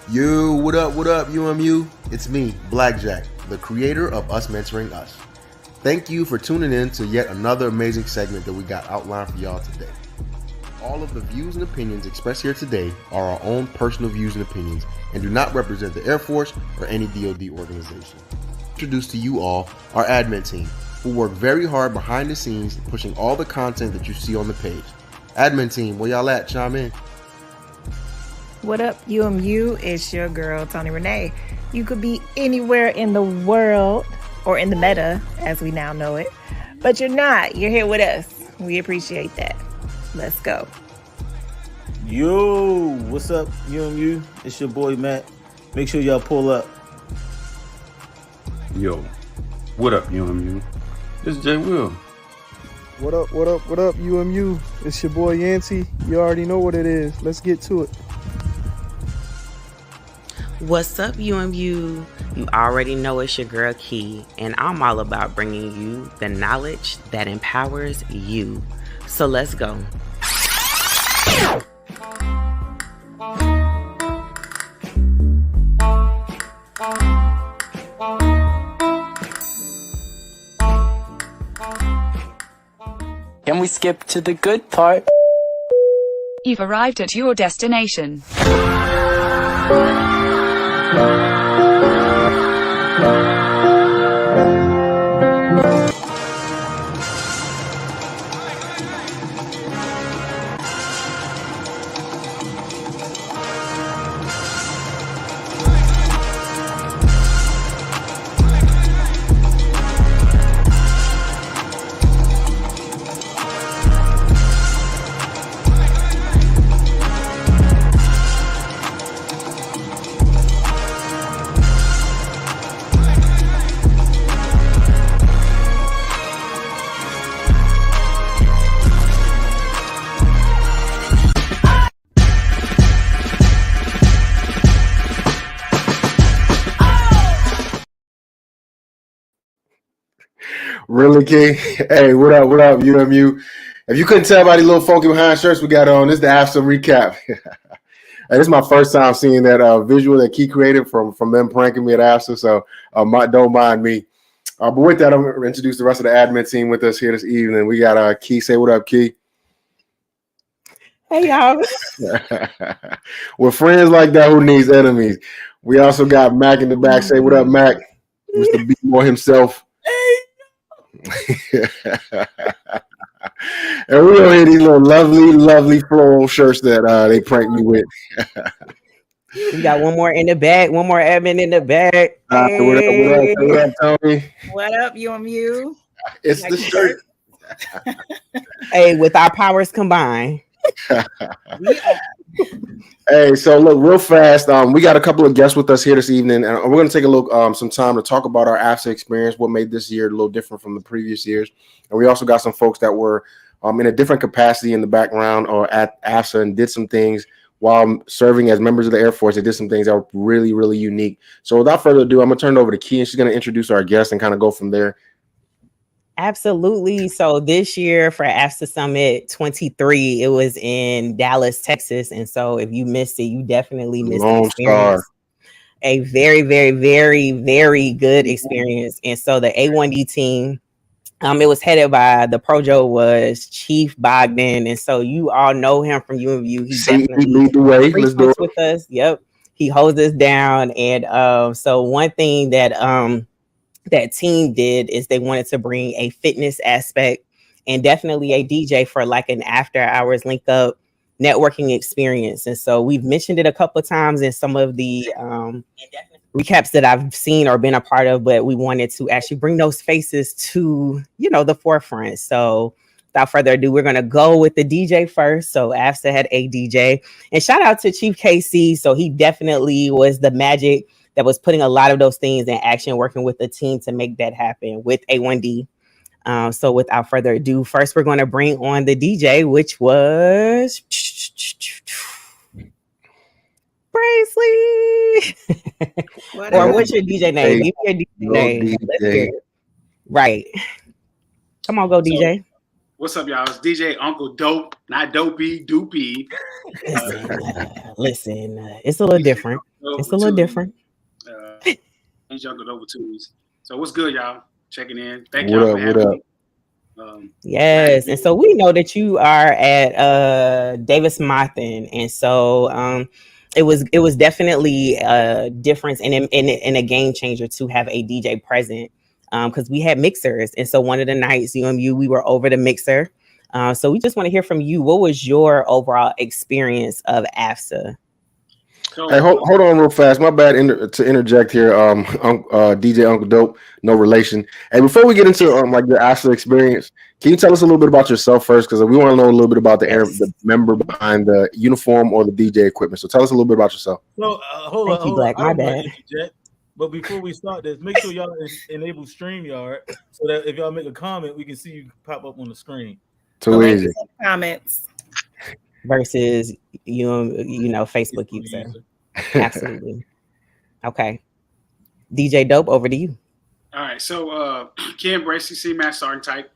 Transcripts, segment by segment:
Yo, what up, uMu? It's me, Blackjack, the creator of Us Mentoring Us. Thank you for tuning in to yet another amazing segment that we got outlined for y'all today. All of the views and opinions expressed here today are our own personal views and opinions and do not represent the Air Force or any DoD organization. Introduce to you all our admin team, who work very hard behind the scenes pushing all the content that you see on the page. Admin team, where y'all at? Chime in. What up, uMu? It's your girl, Tony Renee. You could be anywhere in the world or in the meta, as we now know it, but you're not. You're here with us. We appreciate that. Let's go. Yo, what's up, uMu? It's your boy, Matt. Make sure y'all pull up. Yo, what up, uMu? This is Jay Will. What up, uMu? It's your boy Yancey. You already know what it is. Let's get to it. What's up, uMu? You already know it's your girl Key, and I'm all about bringing you the knowledge that empowers you. So let's go. Can we skip to the good part? You've arrived at your destination. Really, Key? Hey, what up, uMu? If you couldn't tell by these little funky behind shirts we got on, this is the AFSA Recap. Hey, this is my first time seeing that visual that Key created from them pranking me at AFSA, so don't mind me. But with that, I'm going to introduce the rest of the admin team with us here this evening. We got Key. Say what up, Key. Hey, y'all. With friends like that, who needs enemies? We also got Mac in the back. Say what up, Mac. Mr. B More himself. And we don't hear these little lovely floral shirts that they prank me with. We got one more in the back, one more admin in the back. Hey. What up, Tony? What up, uMu? It's the shirt. Hey, with our powers combined. Hey, so look, real fast. We got a couple of guests with us here this evening, and we're going to take a look, some time to talk about our AFSA experience, what made this year a little different from the previous years, and we also got some folks that were in a different capacity in the background or at AFSA and did some things while serving as members of the Air Force. They did some things that were really, really unique. So without further ado, I'm going to turn it over to Key, and she's going to introduce our guests and kind of go from there. Absolutely. So this year for AFSA Summit 23, it was in Dallas, Texas. And so if you missed it, you definitely missed the experience. A very, very, very, very good experience. And so the A1D team, it was headed by the Projo was Chief Bogdan. And so you all know him from uMu. He definitely lead the way. Let's do it with us. Yep. He holds us down. And so one thing that that team did is they wanted to bring a fitness aspect and definitely a DJ for like an after hours link up networking experience. And so we've mentioned it a couple of times in some of the recaps that I've seen or been a part of, but we wanted to actually bring those faces to, the forefront. So without further ado, we're going to go with the DJ first. So AFSA had a DJ, and shout out to Chief KC. So he definitely was the magic that was putting a lot of those things in action, working with the team to make that happen with A1D. So without further ado, first we're going to bring on the DJ, which was Bracely. Or what's your DJ name? Give me your DJ name. Let's hear it. Right. Come on, go DJ. What's up, y'all? It's DJ Uncle Dope, not Dopey, Doopy. Listen, it's a little different. It's a little different. He's Uncle over 2s. So what's good, y'all? Checking in. Thank What y'all up? for What having up? me. Yes, and so we know that you are at Davis Martin, and so it was definitely a difference and a game changer to have a DJ present because we had mixers, and so one of the nights uMu we were over the mixer, so we just want to hear from you. What was your overall experience of AFSA? So, Hey, hold on real fast. My bad to interject here. DJ Uncle Dope, no relation. Hey, before we get into like your AFSA experience, can you tell us a little bit about yourself first? Because we want to know a little bit about the member behind the uniform or the DJ equipment. So tell us a little bit about yourself. So hold Thank you, on. Black. I My don't want bad. to interject, but before we start this, make sure y'all enable StreamYard so that if y'all make a comment, we can see you pop up on the screen. Too easy. Comments versus Facebook user. Absolutely. Okay. DJ Dope, over to you. All right. So Ken Bracey, CMAX Sergeant type,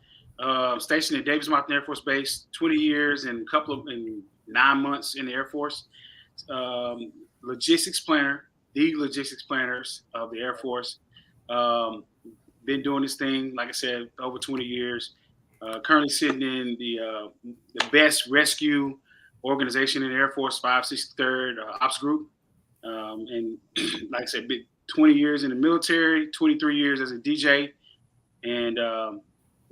stationed at Davis Mountain Air Force Base, 20 years and 9 months in the Air Force. Logistics planner, the logistics planners of the Air Force. Been doing this thing, like I said, over 20 years. Currently sitting in the best rescue organization in the Air Force, 563rd Ops Group. And like I said, 20 years in the military, 23 years as a DJ, and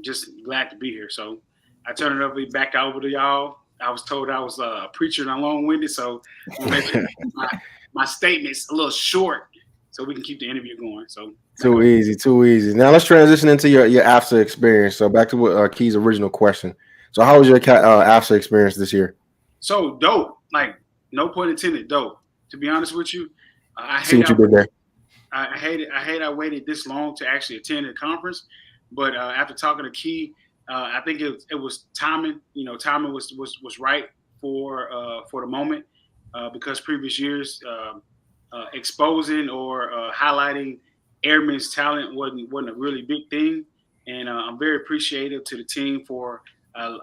just glad to be here. So I turn it over back over to y'all. I was told I was a preacher and I'm long-winded, so I'm going to make my statements a little short so we can keep the interview going. So too easy. Now let's transition into your AFSA experience. So back to what Key's original question. So how was your AFSA experience this year? So dope, like no pun intended, dope. To be honest with you, I see what you did there. I hate I waited this long to actually attend the conference, but after talking to Key, I think it was timing. You know, timing was right for the moment because previous years exposing or highlighting airmen's talent wasn't a really big thing, and I'm very appreciative to the team for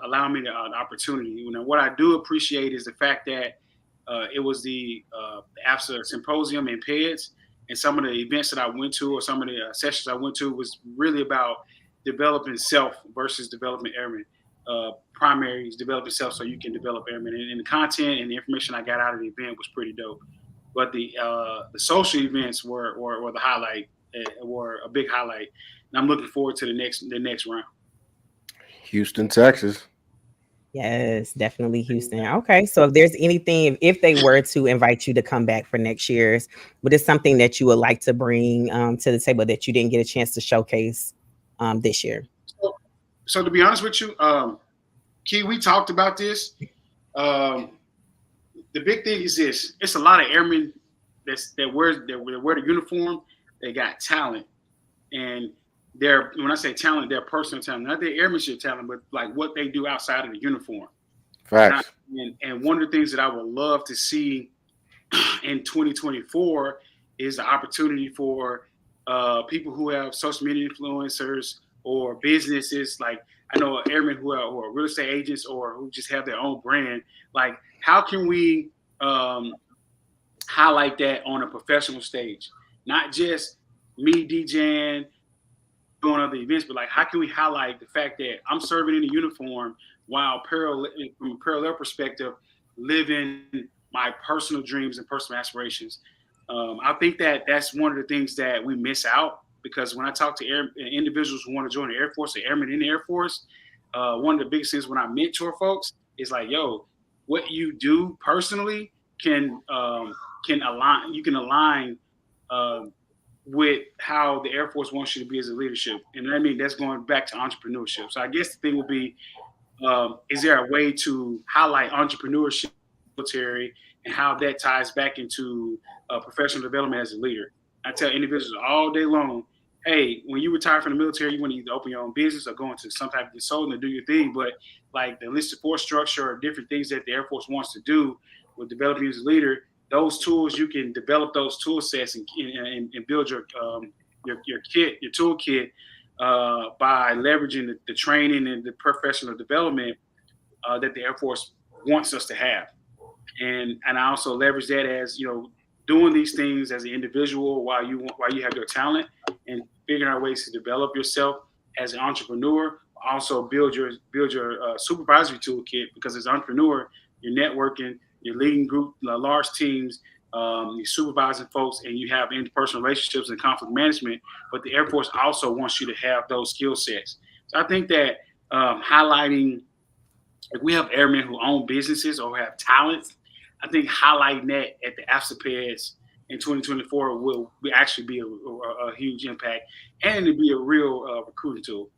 allowing me the opportunity. You know, what I do appreciate is the fact that it was the AFSA Symposium in PEDS, and some of the events that I went to or some of the sessions I went to was really about developing self versus developing airmen. Primary is developing self so you can develop airmen. And the content and the information I got out of the event was pretty dope. But the social events were the highlight, were a big highlight. And I'm looking forward to the next round. Houston, Texas. Yes, definitely Houston. Okay, so if there's anything, if they were to invite you to come back for next year's, what is something that you would like to bring to the table that you didn't get a chance to showcase this year? So to be honest with you, Key, we talked about this. The big thing is this: it's a lot of airmen that wear the uniform. They got talent, and when I say talent, they're personal talent, not their airmanship talent, but like what they do outside of the uniform. Facts. And one of the things that I would love to see in 2024 is the opportunity for people who have social media influencers or businesses. Like I know airmen who are real estate agents or who just have their own brand. Like how can we highlight that on a professional stage? Not just me DJing, doing other events, but like how can we highlight the fact that I'm serving in a uniform while from a parallel perspective, living my personal dreams and personal aspirations. I think that's one of the things that we miss out, because when I talk to individuals who want to join the Air Force, or airmen in the Air Force, one of the biggest things when I mentor folks is like, yo, what you do personally can align. You can align with how the Air Force wants you to be as a leadership. And I mean, that's going back to entrepreneurship. So I guess the thing will be, is there a way to highlight entrepreneurship, military, and how that ties back into professional development as a leader? I tell individuals all day long, hey, when you retire from the military, you want to either open your own business or go into some type of consulting and do your thing. But like the enlisted force structure or different things that the Air Force wants to do with developing you as a leader, those tools, you can develop those tool sets and build your kit, your toolkit by leveraging the training and the professional development that the Air Force wants us to have. And I also leverage that as, doing these things as an individual while you have your talent and figuring out ways to develop yourself as an entrepreneur. Also build your supervisory toolkit, because as an entrepreneur, you're networking, you're leading large teams, you're supervising folks, and you have interpersonal relationships and conflict management. But the Air Force also wants you to have those skill sets. So I think that highlighting, if we have airmen who own businesses or have talents, I think highlighting that at the AFSA PEDS in 2024 will actually be a huge impact, and it'd be a real recruiting tool.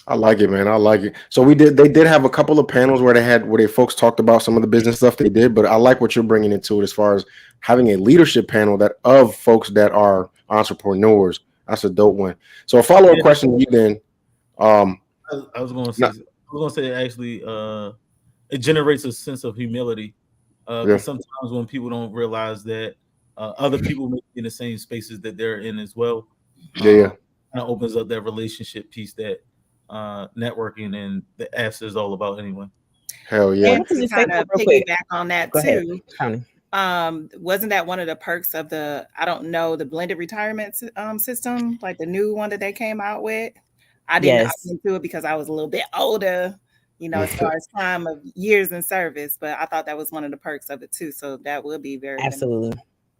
I like it, man. I like it. So they did have a couple of panels where folks talked about some of the business stuff they did, but I like what you're bringing into it as far as having a leadership panel of folks that are entrepreneurs. That's a dope one. So a follow-up question to you then. I was going to say actually, it generates a sense of humility. Sometimes when people don't realize that other people may be in the same spaces that they're in as well, kind of opens up that relationship piece that networking and the AFSA is all about anyway. Hell yeah. And to kind of piggyback on that too. Wasn't that one of the perks of the blended retirement system, like the new one that they came out with? I didn't opt into it because I was a little bit older, as far as time of years in service, but I thought that was one of the perks of it too. So that would be very absolutely.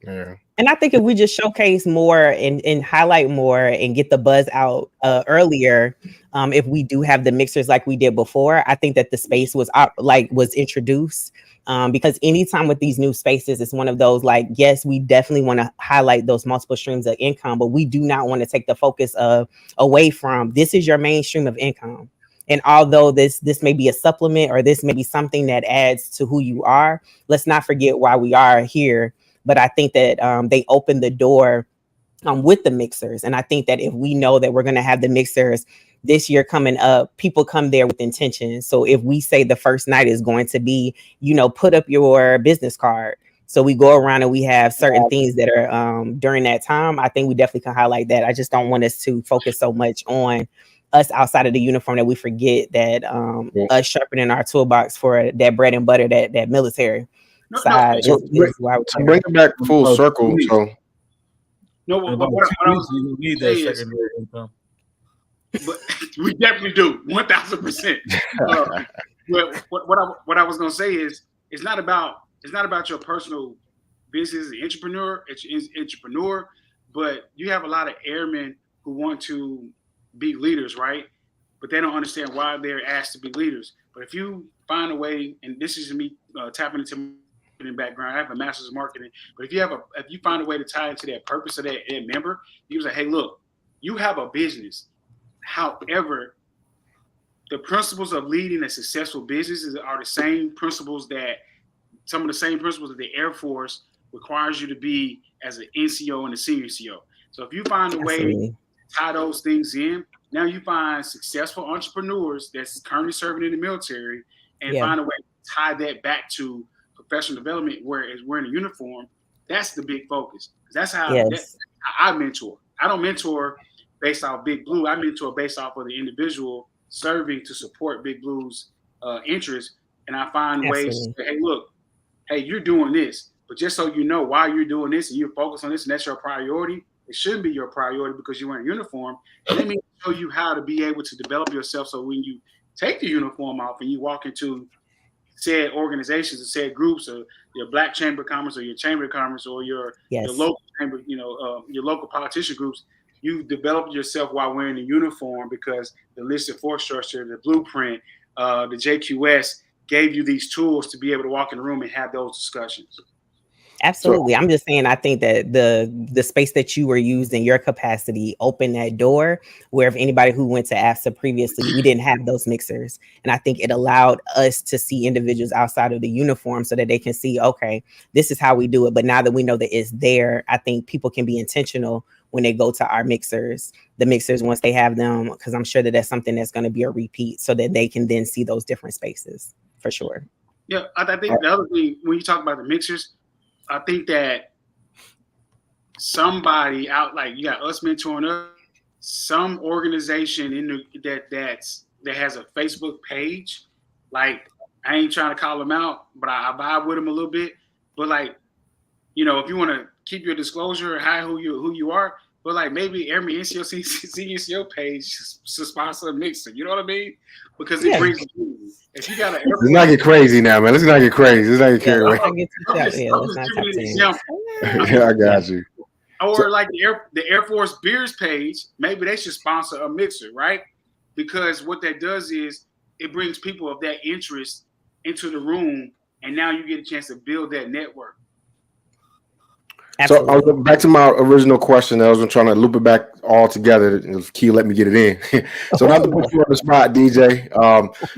Yeah. And I think if we just showcase more and highlight more and get the buzz out earlier, if we do have the mixers like we did before, I think that the space was introduced. Because anytime with these new spaces, it's one of those yes, we definitely want to highlight those multiple streams of income, but we do not want to take the focus away from this is your main stream of income. And although this may be a supplement or this may be something that adds to who you are, let's not forget why we are here. But I think that they opened the door with the mixers. And I think that if we know that we're going to have the mixers this year coming up, people come there with intention. So if we say the first night is going to be, put up your business card. So we go around and we have certain things that are during that time. I think we definitely can highlight that. I just don't want us to focus so much on us outside of the uniform that we forget that us sharpening our toolbox for that bread and butter, that military side. So bring it back full circle. So what I was need that secondary income. But we definitely do 1,000%. What I was gonna say is it's not about your personal business as an entrepreneur, but you have a lot of airmen who want to be leaders, right? But they don't understand why they're asked to be leaders. But if you find a way, and this is me tapping into background. I have a master's of marketing, but if you find a way to tie into that purpose of that member, you say, hey, look, you have a business. However, the principles of leading a successful business are some of the same principles that the Air Force requires you to be as an NCO and a senior CO. So if you find a way to tie those things in, now you find successful entrepreneurs that's currently serving in the military and find a way to tie that back to professional development, whereas wearing a uniform. That's the big focus. That's how I mentor. I don't mentor based off Big Blue. I mentor based off of the individual serving to support Big Blue's interests. And I find ways to say, hey, look, you're doing this, but just so you know why you're doing this and you're focused on this and that's your priority, it shouldn't be your priority because you're wearing a uniform. Let me show you how to be able to develop yourself so when you take the uniform off and you walk into said organizations and said groups, or your Black Chamber of Commerce or your Chamber of Commerce or your local chamber, your local politician groups, you develop yourself while wearing a uniform because the listed force structure, the blueprint, the JQS gave you these tools to be able to walk in the room and have those discussions. Absolutely. I'm just saying, I think that the space that you were used in your capacity opened that door where if anybody who went to AFSA previously, we didn't have those mixers. And I think it allowed us to see individuals outside of the uniform so that they can see, okay, this is how we do it. But now that we know that it's there, I think people can be intentional when they go to our mixers, the mixers, once they have them, because I'm sure that that's something that's going to be a repeat so that they can then see those different spaces for sure. Yeah, I think the other thing, when you talk about the mixers, I think that somebody out, like you got us mentoring us, some organization that has a Facebook page, like I ain't trying to call them out, but I vibe with them a little bit. But like, if you want to keep your disclosure high who you are, but like maybe every NCO page should sponsor a mixer. You know what I mean? Because it brings community. If you got an let's not get crazy now, man. Let's not get crazy. Let's not get carried away. I'm just giving an example. Yeah, I got you. Or like the Air Force Beers page, maybe they should sponsor a mixer, right? Because what that does is it brings people of that interest into the room, and now you get a chance to build that network. Absolutely. So I'll go back to my original question. I was trying to loop it back all together. Key let me get it in. So not to put you on the spot, DJ.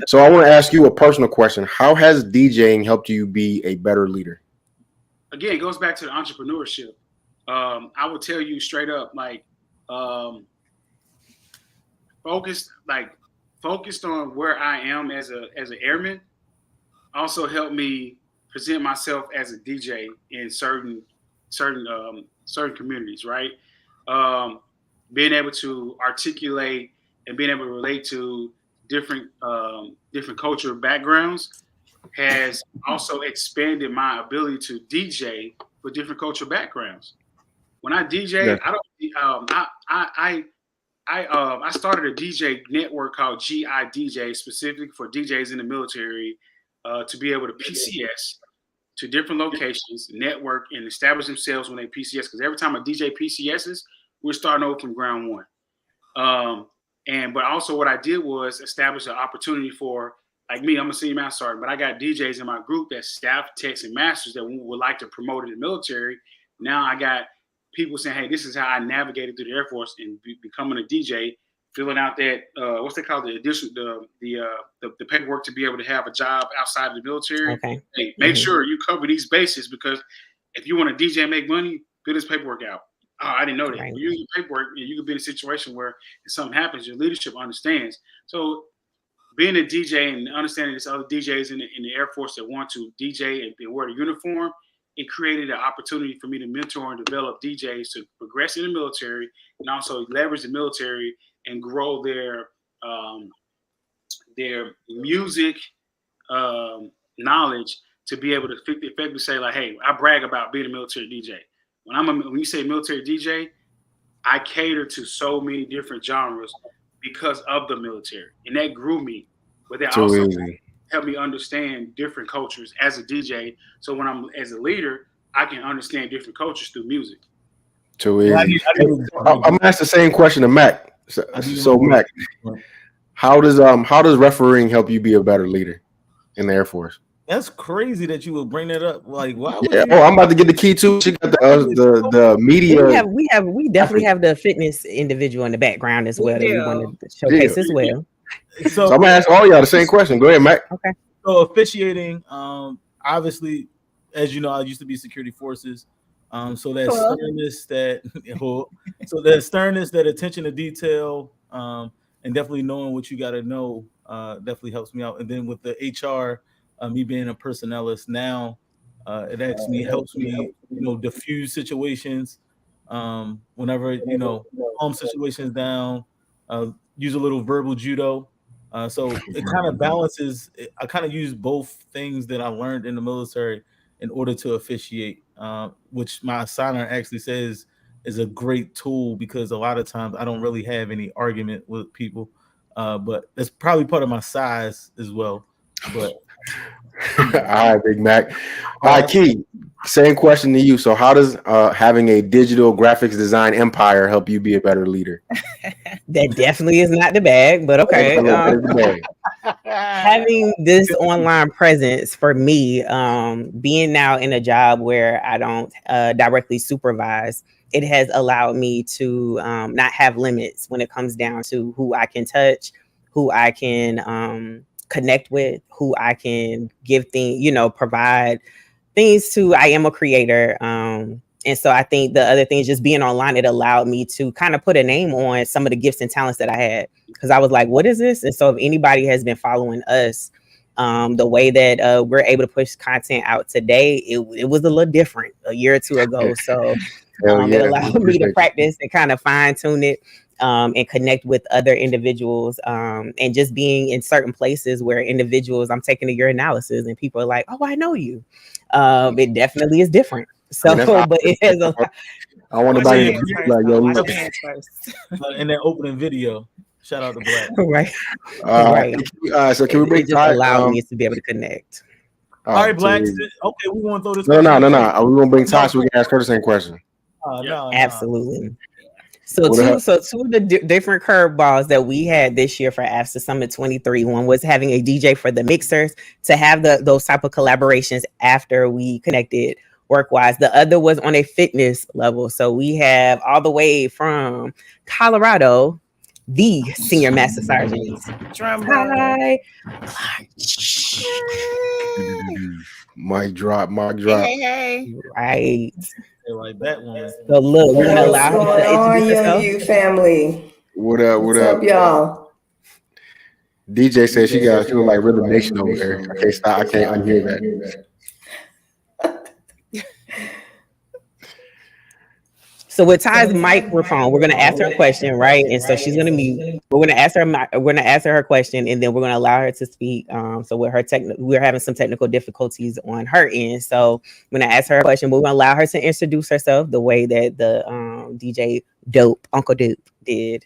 So I want to ask you a personal question. How has DJing helped you be a better leader? Again, it goes back to the entrepreneurship. I would tell you straight up, like focused on where I am as an airman also helped me present myself as a DJ in certain communities, right? Being able to articulate and being able to relate to different cultural backgrounds has also expanded my ability to DJ for different cultural backgrounds. When I DJ, I started a DJ network called GIDJ, specifically for DJs in the military, to be able to PCS to different locations, network, and establish themselves when they PCS. Because every time a DJ PCSs, we're starting over from ground one. But also what I did was establish an opportunity for, like me, I'm a senior master sergeant, but I got DJs in my group that's staff, techs, and masters that would like to promote in the military. Now I got people saying, hey, this is how I navigated through the Air Force and becoming a DJ, filling out that what's they call the paperwork to be able to have a job outside of the military. Okay. Hey, make sure you cover these bases, because if you want to DJ and make money, fill this paperwork out. Oh, I didn't know that. Right. When you use your paperwork, you could be in a situation where if something happens, your leadership understands. So being a DJ and understanding there's other DJs in the Air Force that want to DJ and wear the uniform, it created an opportunity for me to mentor and develop DJs to progress in the military and also leverage the military and grow their music knowledge to be able to effectively say, like, hey, I brag about being a military DJ. When you say military DJ, I cater to so many different genres because of the military, and that grew me. But that also helped me understand different cultures as a DJ. So when I'm as a leader, I can understand different cultures through music. Too easy. I'm gonna ask the same question to Mac. So Mac, how does refereeing help you be a better leader in the Air Force? That's crazy that you would bring that up. Like, why? Yeah. I'm about to get the key too. She got the media. We definitely have the fitness individual in the background as well that we want to showcase as well. So I'm gonna ask all y'all the same question. Go ahead, Mac. Okay. So officiating, obviously, as you know, I used to be security forces. So that sternness, that attention to detail, and definitely knowing what you got to know, definitely helps me out. And then with the HR, me being a personnelist now, it actually helps me, diffuse situations. Whenever calm situations down, use a little verbal judo. So it kind of balances. I kind of use both things that I learned in the military in order to officiate, which my assigner actually says is a great tool, because a lot of times I don't really have any argument with people, but it's probably part of my size as well. But all right, Big Mac. All right, Key, same question to you. So how does having a digital graphics design empire help you be a better leader? That definitely is not the bag, but okay. Having this online presence for me, being now in a job where I don't directly supervise, it has allowed me to not have limits when it comes down to who I can touch, who I can connect with, who I can give things, provide things to. I am a creator. And so I think the other thing is just being online, it allowed me to kind of put a name on some of the gifts and talents that I had, because I was like, what is this? And so if anybody has been following us, the way that we're able to push content out today, it was a little different a year or two ago. So it allowed me to practice and kind of fine tune it. And connect with other individuals, and just being in certain places where individuals, I'm taking a urinalysis and people are like, oh, I know you. It definitely is different. So, but it has a lot. I want Wash to your buy hands you first, like, though. yo, Wash look. your hands first. In that opening video. Shout out to Black. Right. Right. So can we bring it just Ty? allowed me to be able to connect. All right, Black. Okay, we want to throw this. No. We want to bring Ty so we can ask her the same question. Absolutely. So two of the different curveballs that we had this year for AFSA Summit 23. One was having a DJ for the mixers to have those type of collaborations after we connected work-wise. The other was on a fitness level. So we have all the way from Colorado, the senior master sergeant. Hi. Mic drop. Hey. Right. Like that one. So look, we're gonna allow What's going on, uMu family? What up? What's up, y'all? DJ said she got feel like Rhythm Nation over there. I can't stop. I can't unhear that. So with Ty's microphone, we're gonna ask her a question, right? And so she's gonna mute. We're gonna ask her her question, and then we're gonna allow her to speak. So with her we're having some technical difficulties on her end. So I'm gonna ask her a question. We're gonna allow her to introduce herself the way that the DJ Uncle Dope did.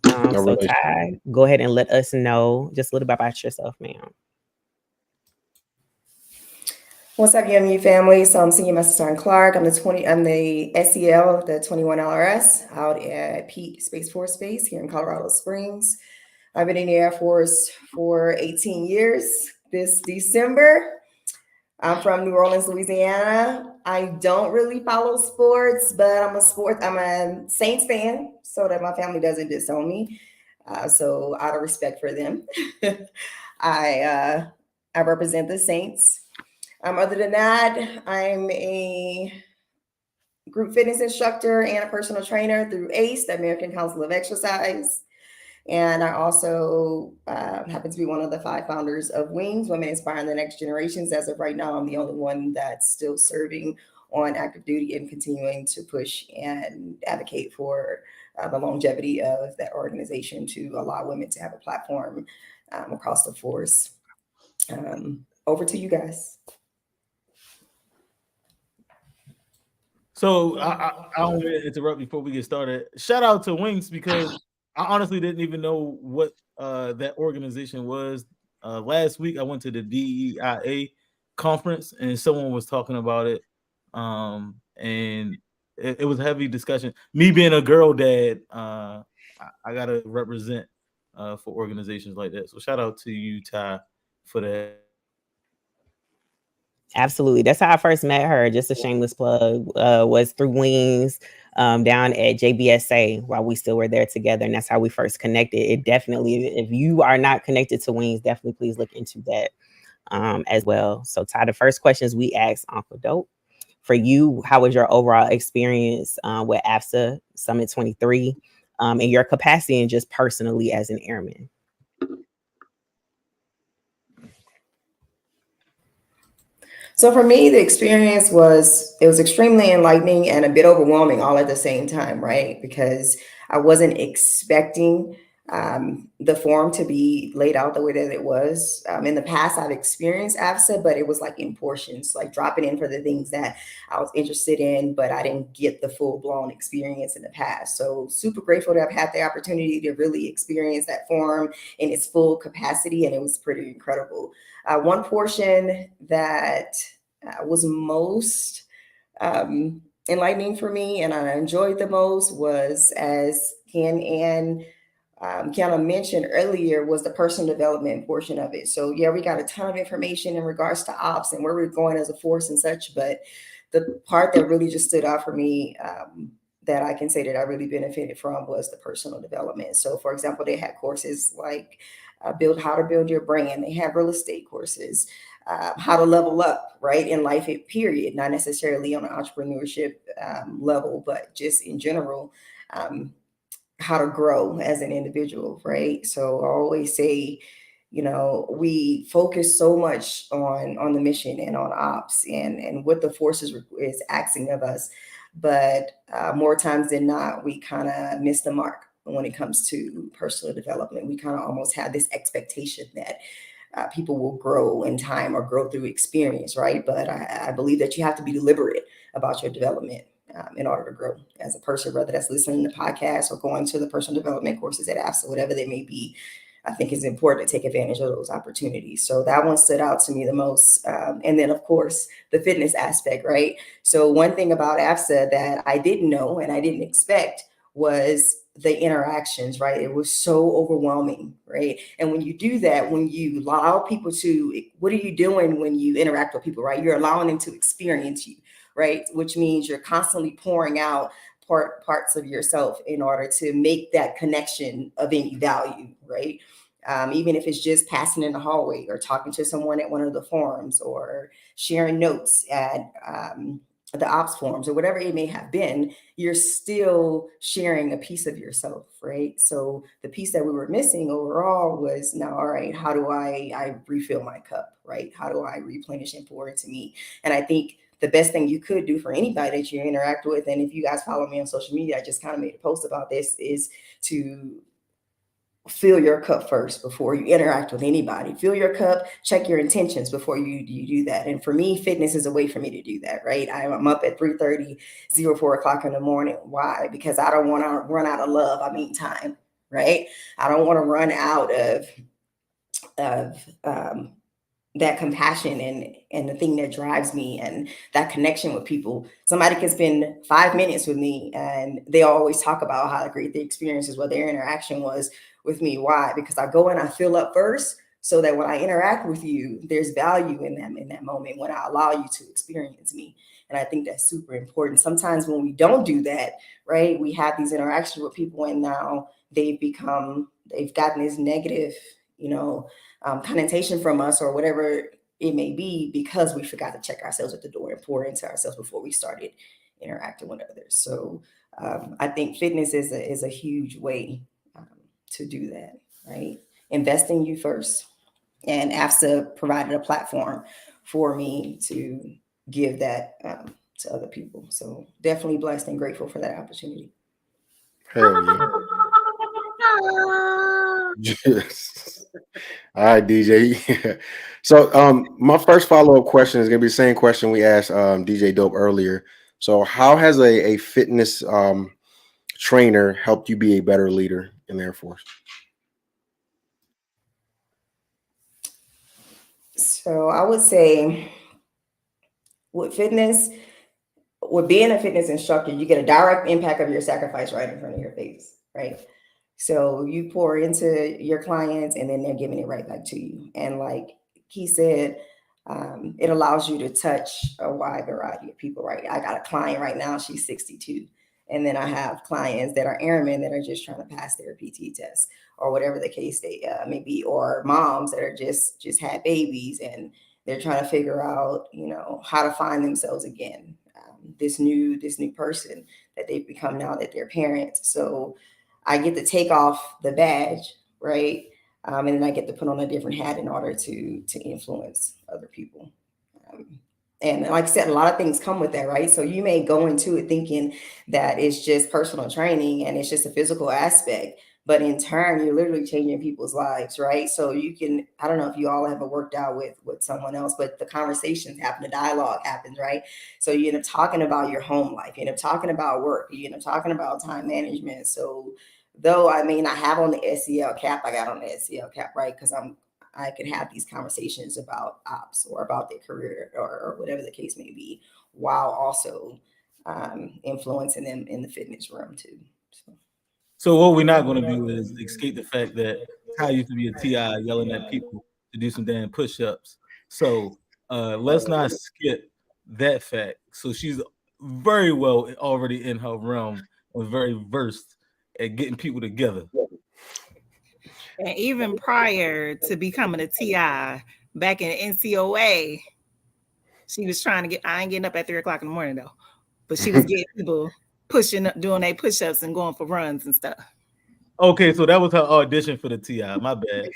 So Ty, go ahead and let us know just a little bit about yourself, ma'am. What's up, uMu family? So I'm Senior Master Sergeant Clark. I'm the SEL, the 21 LRS out at Pete Space Force Base here in Colorado Springs. I've been in the Air Force for 18 years this December. I'm from New Orleans, Louisiana. I don't really follow sports, but I'm a Saints fan, so that my family doesn't disown me. So out of respect for them, I represent the Saints. Other than that, I'm a group fitness instructor and a personal trainer through ACE, the American Council of Exercise. And I also happen to be one of the 5 founders of WINGS, Women Inspiring the Next Generations. As of right now, I'm the only one that's still serving on active duty and continuing to push and advocate for the longevity of that organization to allow women to have a platform across the force. Over to you guys. So I don't want to interrupt before we get started. Shout out to Wings because I honestly didn't even know what that organization was. Last week I went to the DEIA conference and someone was talking about it, and it was a heavy discussion. Me being a girl dad, I gotta represent for organizations like that. So shout out to you, Ty, for that. Absolutely. That's how I first met her. Just a shameless plug, was through Wings down at JBSA while we still were there together. And that's how we first connected. It definitely, if you are not connected to Wings, definitely please look into that as well. So Ty, the first questions we asked Uncle Dope. For you, how was your overall experience with AFSA Summit 23 and your capacity and just personally as an airman? So for me, the experience was extremely enlightening and a bit overwhelming all at the same time, right? Because I wasn't expecting the forum to be laid out the way that it was. In the past, I've experienced AFSA, but it was like in portions, like dropping in for the things that I was interested in, but I didn't get the full-blown experience in the past. So super grateful to have had the opportunity to really experience that forum in its full capacity, and it was pretty incredible. One portion that was most enlightening for me and I enjoyed the most was, as Ken and Kiana mentioned earlier, was the personal development portion of it. So yeah, we got a ton of information in regards to ops and where we're going as a force and such, but the part that really just stood out for me that I can say that I really benefited from was the personal development. So for example, they had courses like how to build your brand. They have real estate courses, how to level up, right, in life, period, not necessarily on an entrepreneurship level, but just in general, how to grow as an individual, right? So I always say, you know, we focus so much on the mission and on ops and what the force is asking of us, but more times than not, we kind of miss the mark when it comes to personal development. We kind of almost have this expectation that people will grow in time or grow through experience, right? But I believe that you have to be deliberate about your development in order to grow as a person, whether that's listening to podcasts or going to the personal development courses at AFSA, whatever they may be. I think it's important to take advantage of those opportunities. So that one stood out to me the most. And then, of course, the fitness aspect, right? So one thing about AFSA that I didn't know and I didn't expect was the interactions, right? It was so overwhelming, right? And when you do that, when you allow people to, what are you doing when you interact with people, right? You're allowing them to experience you, right? Which means you're constantly pouring out parts of yourself in order to make that connection of any value, right? Even if it's just passing in the hallway or talking to someone at one of the forums or sharing notes at the ops forums or whatever it may have been, you're still sharing a piece of yourself, right? So the piece that we were missing overall was now, all right, how do I refill my cup, right? How do I replenish and pour into me? And I think the best thing you could do for anybody that you interact with, and if you guys follow me on social media, I just kind of made a post about this, is to fill your cup first before you interact with anybody. Fill your cup, check your intentions before you do that. And for me, fitness is a way for me to do that, right? I'm up at 3:30, 4 o'clock in the morning. Why? Because I don't want to run out of love. I mean time, right? I don't want to run out of that compassion and the thing that drives me and that connection with people. Somebody can spend 5 minutes with me and they always talk about how great the experience is, what their interaction was with me. Why? Because I go and I fill up first so that when I interact with you, there's value in them in that moment when I allow you to experience me. And I think that's super important. Sometimes when we don't do that, right, we have these interactions with people and now they've gotten this negative, connotation from us or whatever it may be, because we forgot to check ourselves at the door and pour into ourselves before we started interacting with others. So I think fitness is a huge way to do that, right? Invest in you first. And AFSA provided a platform for me to give that to other people. So definitely blessed and grateful for that opportunity. Hell yeah. Yes. All right, DJ. So my first follow-up question is gonna be the same question we asked DJ Dope earlier. So how has a fitness trainer helped you be a better leader in the Air Force? So I would say with being a fitness instructor, you get a direct impact of your sacrifice right in front of your face, right? So you pour into your clients and then they're giving it right back to you. And like he said, it allows you to touch a wide variety of people, right? I got a client right now, she's 62. And then I have clients that are airmen that are just trying to pass their PT test or whatever the case may be, or moms that are just had babies and they're trying to figure out, how to find themselves again. This new person that they've become now that they're parents. So I get to take off the badge, right? And then I get to put on a different hat in order to influence other people. And like I said, a lot of things come with that, right? So you may go into it thinking that it's just personal training and it's just a physical aspect, but in turn, you're literally changing people's lives, right? So you can, I don't know if you all ever worked out with someone else, but the conversations happen, the dialogue happens, right? So you end up talking about your home life, you end up talking about work, you end up talking about time management. So though, I have on the SEL cap, I got on the SEL cap, right? Because I can have these conversations about ops or about their career or whatever the case may be, while also influencing them in the fitness realm too. So what we're not going to do is escape the fact that Ty used to be a TI yelling at people to do some damn push-ups. So let's not skip that fact. So she's very well already in her realm and very versed at getting people together. And even prior to becoming a TI, back in NCOA, she was trying to get, I ain't getting up at 3 o'clock in the morning though, but she was getting people pushing up, doing their push-ups and going for runs and stuff. Okay, so that was her audition for the TI. My bad.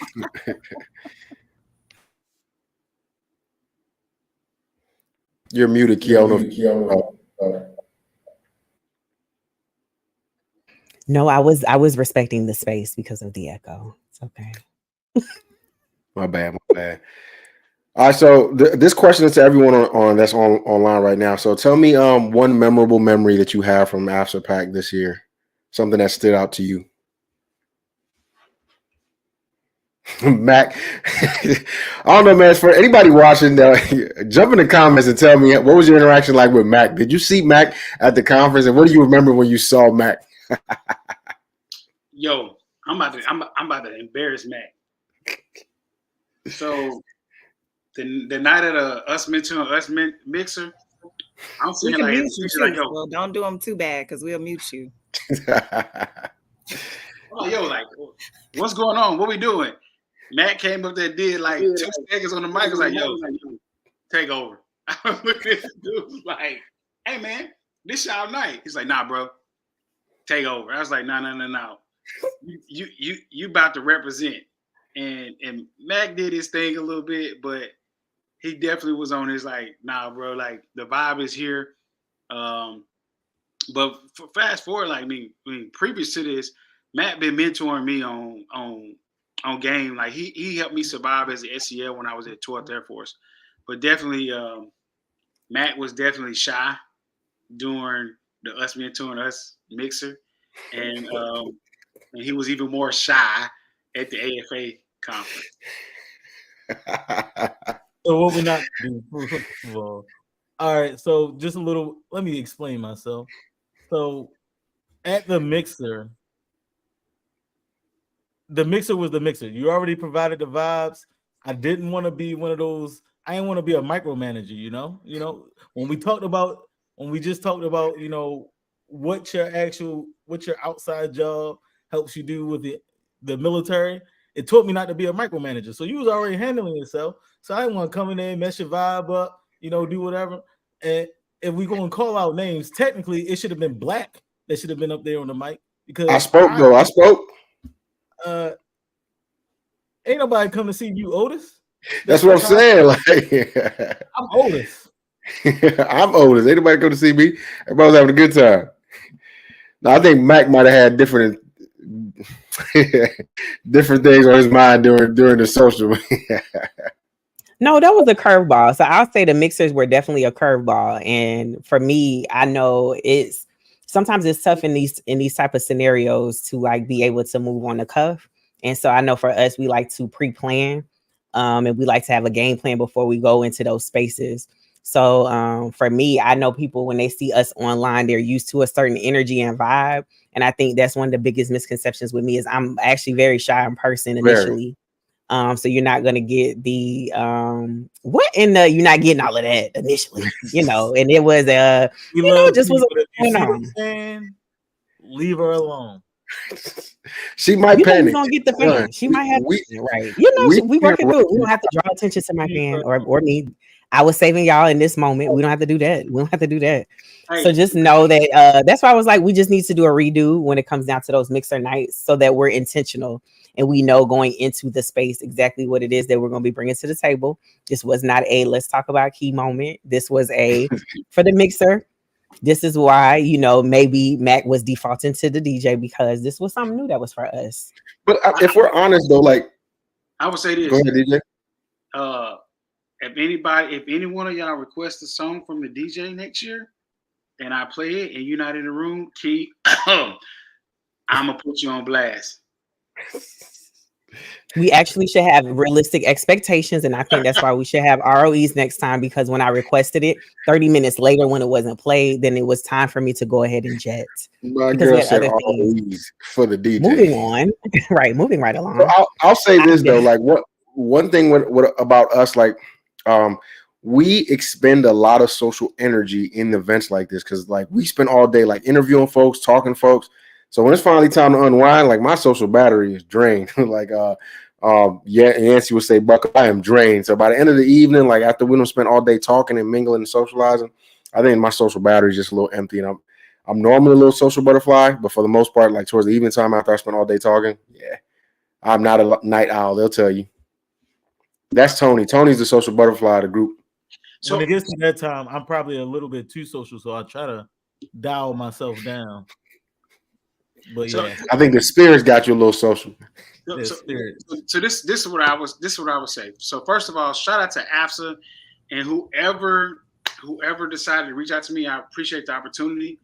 You're muted, Keanu. No, I was respecting the space because of the echo. It's okay. My bad. All right, so this question is to everyone on that's online right now. So tell me one memorable memory that you have from AFSA Pack this year. Something that stood out to you. Mac, I don't know, man. For anybody watching, jump in the comments and tell me what was your interaction like with Mac. Did you see Mac at the conference, and what do you remember when you saw Mac? Yo, I'm about to embarrass Mac. So the night of the us mixer, I'm sitting like, yo, well, don't do them too bad because we'll mute you. Yo, like, what's going on? What we doing? Matt came up there, did like 2 seconds on the mic. I was like, yo, take over. This dude was like, hey man, this y'all night. He's like, nah, bro, take over. I was like, no. You about to represent. And Mac did his thing a little bit, but he definitely was on his like, nah, bro, like the vibe is here. But fast forward, like previous to this, Matt been mentoring me on game. Like he helped me survive as an SEL when I was at 12th Air Force. But definitely, Matt was definitely shy during the us mentoring us mixer, and he was even more shy at the AFA conference. So what we not do, first of all right, so just a little, let me explain myself. So at the mixer was the mixer. You already provided the vibes. I didn't want to be one of those, I didn't want to be a micromanager, you know, when we just talked about, what your outside job helps you do with the military. It taught me not to be a micromanager. So you was already handling yourself. So I didn't want to come in there and mess your vibe up, do whatever. And if we going to call out names, technically it should have been Black that should have been up there on the mic. Because I spoke. Ain't nobody come to see you, Otis. That's what I'm saying. Like, I'm Otis. I'm Otis. Ain't nobody come to see me. Everybody was having a good time. Now I think Mac might have had different things on his mind during the social. No, that was a curveball. So I'll say the mixers were definitely a curveball. And for me, I know sometimes it's tough in these type of scenarios to like be able to move on the cuff. And so I know for us, we like to pre-plan and we like to have a game plan before we go into those spaces. So for me, I know people when they see us online, they're used to a certain energy and vibe. And I think that's one of the biggest misconceptions with me is I'm actually very shy in person initially. So you're not gonna get the you're not getting all of that initially, and it was just was leave her alone. She might panic. Gonna get the fan. She might have right. We working through it. We don't have to draw attention to my fan or me. I was saving y'all in this moment. We don't have to do that. Hey. So just know that that's why I was like, we just need to do a redo when it comes down to those mixer nights so that we're intentional and we know going into the space exactly what it is that we're going to be bringing to the table. This was not a let's talk about key moment. This was a for the mixer. This is why, maybe Mac was defaulting to the DJ because this was something new that was for us. But if we're honest though, like I would say this. Go ahead, DJ. If any one of y'all request a song from the DJ next year and I play it and you're not in the room, Key, I'm gonna put you on blast. We actually should have realistic expectations, and I think that's why we should have ROEs next time, because when I requested it 30 minutes later when it wasn't played, then it was time for me to go ahead and jet. My girl said ROEs for the DJ. Moving on. Moving right along. So I'll say this though, like one thing about us, like we expend a lot of social energy in events like this because like we spend all day like interviewing folks, talking to folks. So when it's finally time to unwind, like my social battery is drained. Like Yancy would say, Buck, I am drained. So by the end of the evening, like after we don't spend all day talking and mingling and socializing, I think my social battery is just a little empty. And I'm normally a little social butterfly, but for the most part, like towards the evening time after I spend all day talking, yeah, I'm not a night owl. They'll tell you. That's Tony. Tony's the social butterfly of the group. So when it gets to that time, I'm probably a little bit too social, so I try to dial myself down. But So, yeah, I think the spirits got you a little social. So this is what I would say. So first of all, shout out to AFSA and whoever decided to reach out to me. I appreciate the opportunity.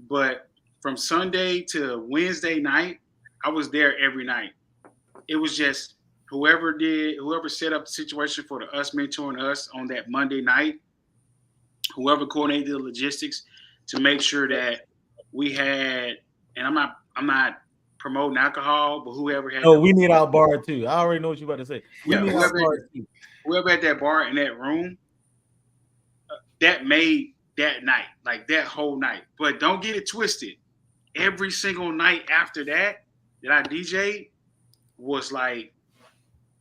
But from Sunday to Wednesday night, I was there every night. It was just whoever set up the situation for us mentoring us on that Monday night, whoever coordinated the logistics to make sure that we had, and I'm not promoting alcohol, but whoever had. Oh, we need our bar too. I already know what you're about to say. Whoever had that bar in that room, that made that night, like that whole night. But don't get it twisted. Every single night after that I DJ'd was like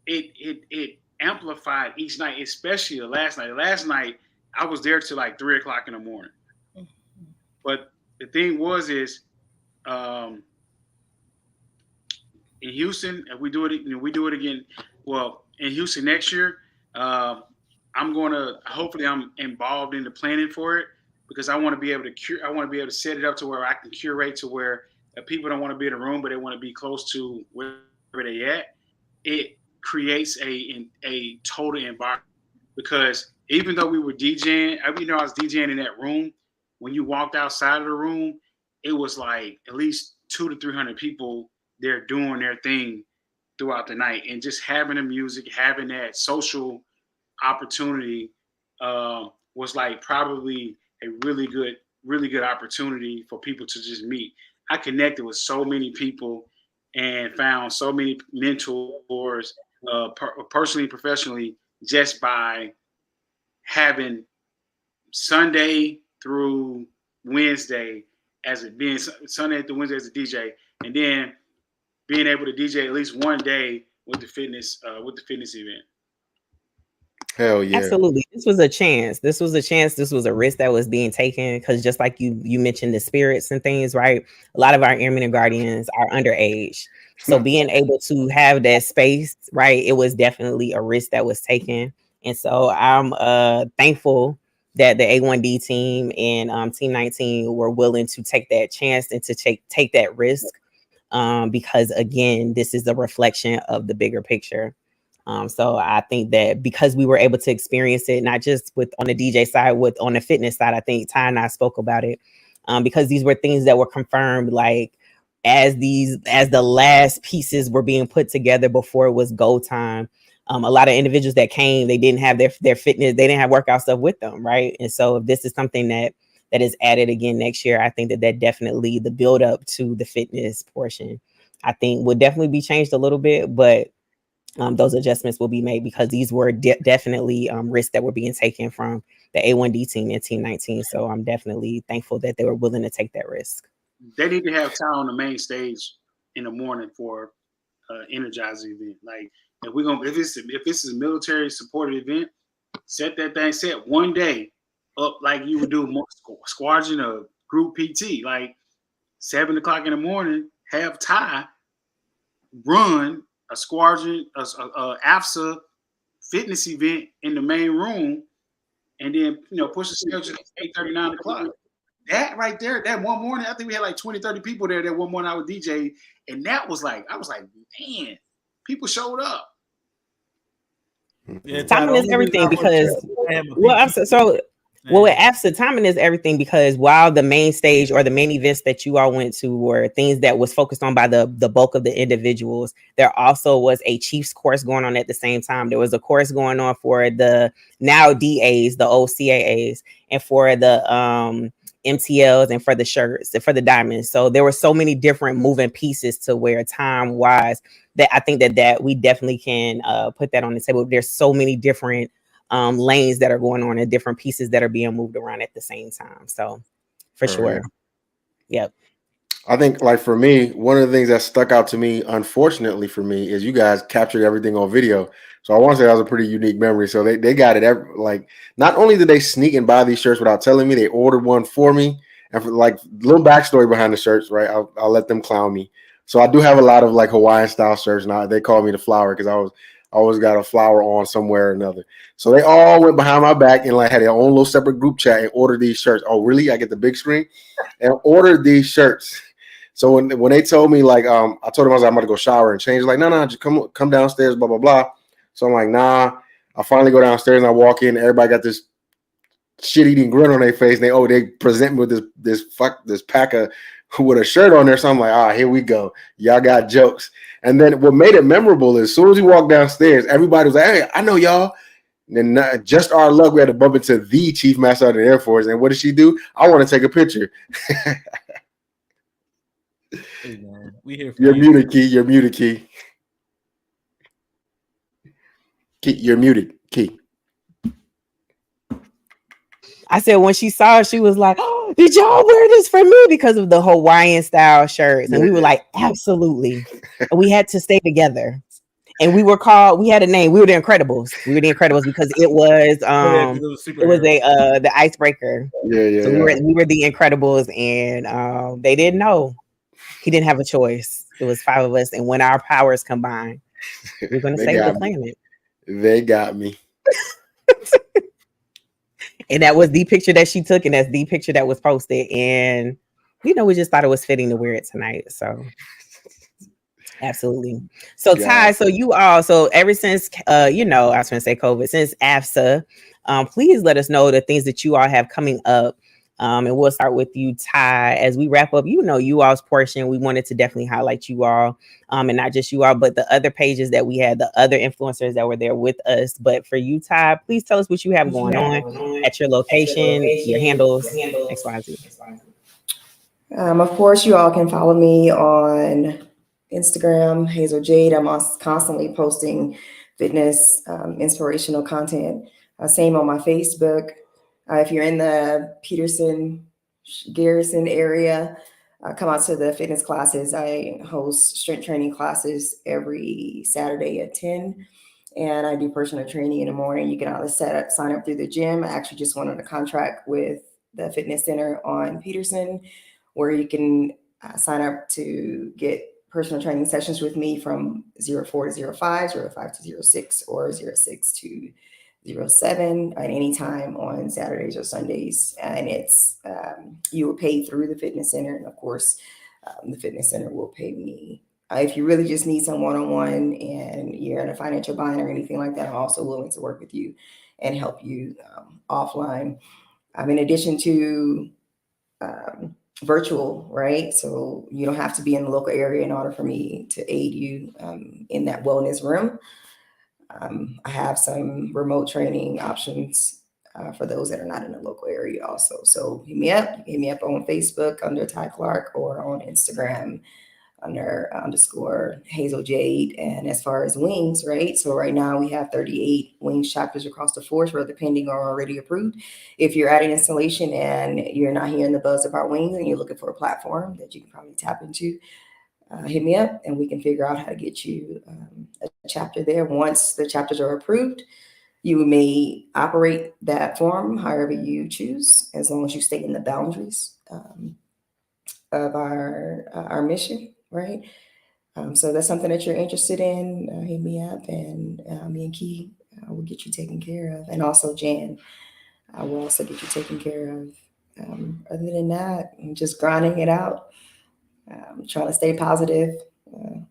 it amplified each night, especially the last night. The last night I was there till like 3 o'clock in the morning. But the thing is in Houston, if we do it again. Well, in Houston next year, hopefully I'm involved in the planning for it because I want to be able to set it up to where I can curate to where people don't want to be in a room, but they want to be close to wherever they at. It creates a total environment because even though we were DJing, I was DJing in that room. When you walked outside of the room, it was like at least 200 to 300 people there doing their thing throughout the night, and just having the music, having that social opportunity was like probably a really good opportunity for people to just meet. I connected with so many people and found so many mentors, personally and professionally, just by having Sunday through Wednesday being Sunday through Wednesday as a DJ, and then being able to DJ at least one day with the fitness event. Hell yeah. Absolutely. This was a chance. This was a risk that was being taken because just like you mentioned the spirits and things, right? A lot of our airmen and guardians are underage. So being able to have that space, right? It was definitely a risk that was taken. And so I'm thankful that the A1D team and Team 19 were willing to take that chance and to take that risk. Because again, this is a reflection of the bigger picture. So I think that because we were able to experience it, not just on the DJ side, on the fitness side, I think Ty and I spoke about it, because these were things that were confirmed, like as the last pieces were being put together before it was go time. A lot of individuals that came, they didn't have their fitness, they didn't have workout stuff with them, right? And so if this is something that is added again next year, I think that definitely the build up to the fitness portion, I think would definitely be changed a little bit, but those adjustments will be made because these were definitely risks that were being taken from the A1D team and Team 19. So I'm definitely thankful that they were willing to take that risk. They need to have time on the main stage in the morning for energizing event. Like if this is a military supported event, set one day up like you would do squadron or group PT, like 7 o'clock in the morning, have Ty run a squadron, a AFSA fitness event in the main room, and then push the schedule to 8:30, 9 o'clock. That right there, that one morning, I think we had like 20, 30 people there. That one morning I was DJ, and that was like, I was like, man, people showed up. Yeah, timing is everything because with AFSA, timing is everything because while the main stage or the main events that you all went to were things that was focused on by the bulk of the individuals, there also was a Chiefs course going on at the same time. There was a course going on for the now DAs, the old CAAs, and for the MTLs and for the shirts and for the diamonds. So there were so many different moving pieces to where time wise that I think that we definitely can put that on the table. There's so many different lanes that are going on and different pieces that are being moved around at the same time. So for sure. Yep. I think like for me, one of the things that stuck out to me, unfortunately for me, is you guys captured everything on video. So I want to say that was a pretty unique memory. So they got it like not only did they sneak and buy these shirts without telling me, they ordered one for me. And for like little backstory behind the shirts, right? I'll let them clown me. So I do have a lot of like Hawaiian style shirts now. They call me the flower because I always got a flower on somewhere or another. So they all went behind my back and like had their own little separate group chat and ordered these shirts. Oh, really? I get the big screen and ordered these shirts. So when they told me, like, I told them I was like, I'm going to go shower and change. Like, no, just come downstairs, blah, blah, blah. So I'm like, nah. I finally go downstairs and I walk in. Everybody got this shit-eating grin on their face. And they present me with this pack of with a shirt on there. So I'm like, here we go. Y'all got jokes. And then what made it memorable is as soon as we walked downstairs, everybody was like, hey, I know y'all. And then just our luck, we had to bump into the Chief Master of the Air Force. And what did she do? I want to take a picture. Hey, man, we here for You're you. muted, Key. You're muted, Key. You're muted, Key. I said when she saw it, she was like, oh, did y'all wear this for me? Because of the Hawaiian style shirts. And we were like, absolutely. And we had to stay together. And we had a name. We were the Incredibles. We were the Incredibles because it was the icebreaker. Yeah. So we were the Incredibles, and they didn't know. He didn't have a choice. It was 5 of us, and when our powers combined, we're gonna save the planet. They got me. And that was the picture that she took, and that's the picture that was posted. And we just thought it was fitting to wear it tonight. So absolutely. So Ty, so ever since I was gonna say COVID, since AFSA, please let us know the things that you all have coming up. And we'll start with you, Ty, as we wrap up, you all's portion. We wanted to definitely highlight you all, and not just you all, but the other pages that we had, the other influencers that were there with us. But for you, Ty, please tell us what you have going on at your location, your handles, XYZ. Of course, you all can follow me on Instagram, Hazel Jade. I'm constantly posting fitness, inspirational content. Same on my Facebook. If you're in the Peterson, Garrison area, come out to the fitness classes. I host strength training classes every Saturday at 10. And I do personal training in the morning. You can either sign up through the gym. I actually just went on a contract with the fitness center on Peterson, where you can sign up to get personal training sessions with me from 04 to 05, 05 to 06, or 06 to 07 at any time on Saturdays or Sundays. And it's you will pay through the fitness center. And of course, the fitness center will pay me. If you really just need some one-on-one and you're in a financial bind or anything like that, I'm also willing to work with you and help you offline. In addition to virtual, right? So you don't have to be in the local area in order for me to aid you in that wellness room. I have some remote training options for those that are not in the local area also. So hit me up on Facebook under Ty Clark, or on Instagram under _ Hazel Jade. And as far as wings, right? So right now we have 38 wings chapters across the force, whether pending or already approved. If you're at an installation and you're not hearing the buzz about wings and you're looking for a platform that you can probably tap into, hit me up and we can figure out how to get you a chapter there. Once the chapters are approved, you may operate that form however you choose, as long as you stay in the boundaries of our mission, right? So that's something that you're interested in, hit me up, and me and Key will get you taken care of. And also Jan, I will also get you taken care of. Other than that, I'm just grinding it out, trying to stay positive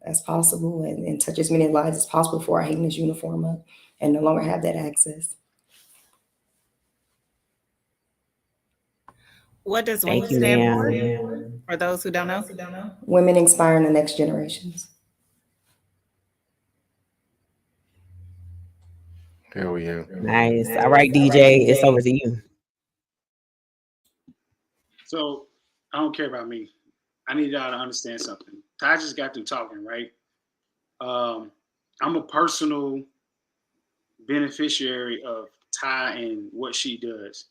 as possible and touch as many lives as possible before I hang this uniform up and no longer have that access. What does WING stand for those who don't know? Women Inspiring the Next Generations. Hell yeah. Nice. All right, DJ, it's over to you. So I don't care about me. I need y'all to understand something. Ty just got through talking, right? I'm a personal beneficiary of Ty and what she does.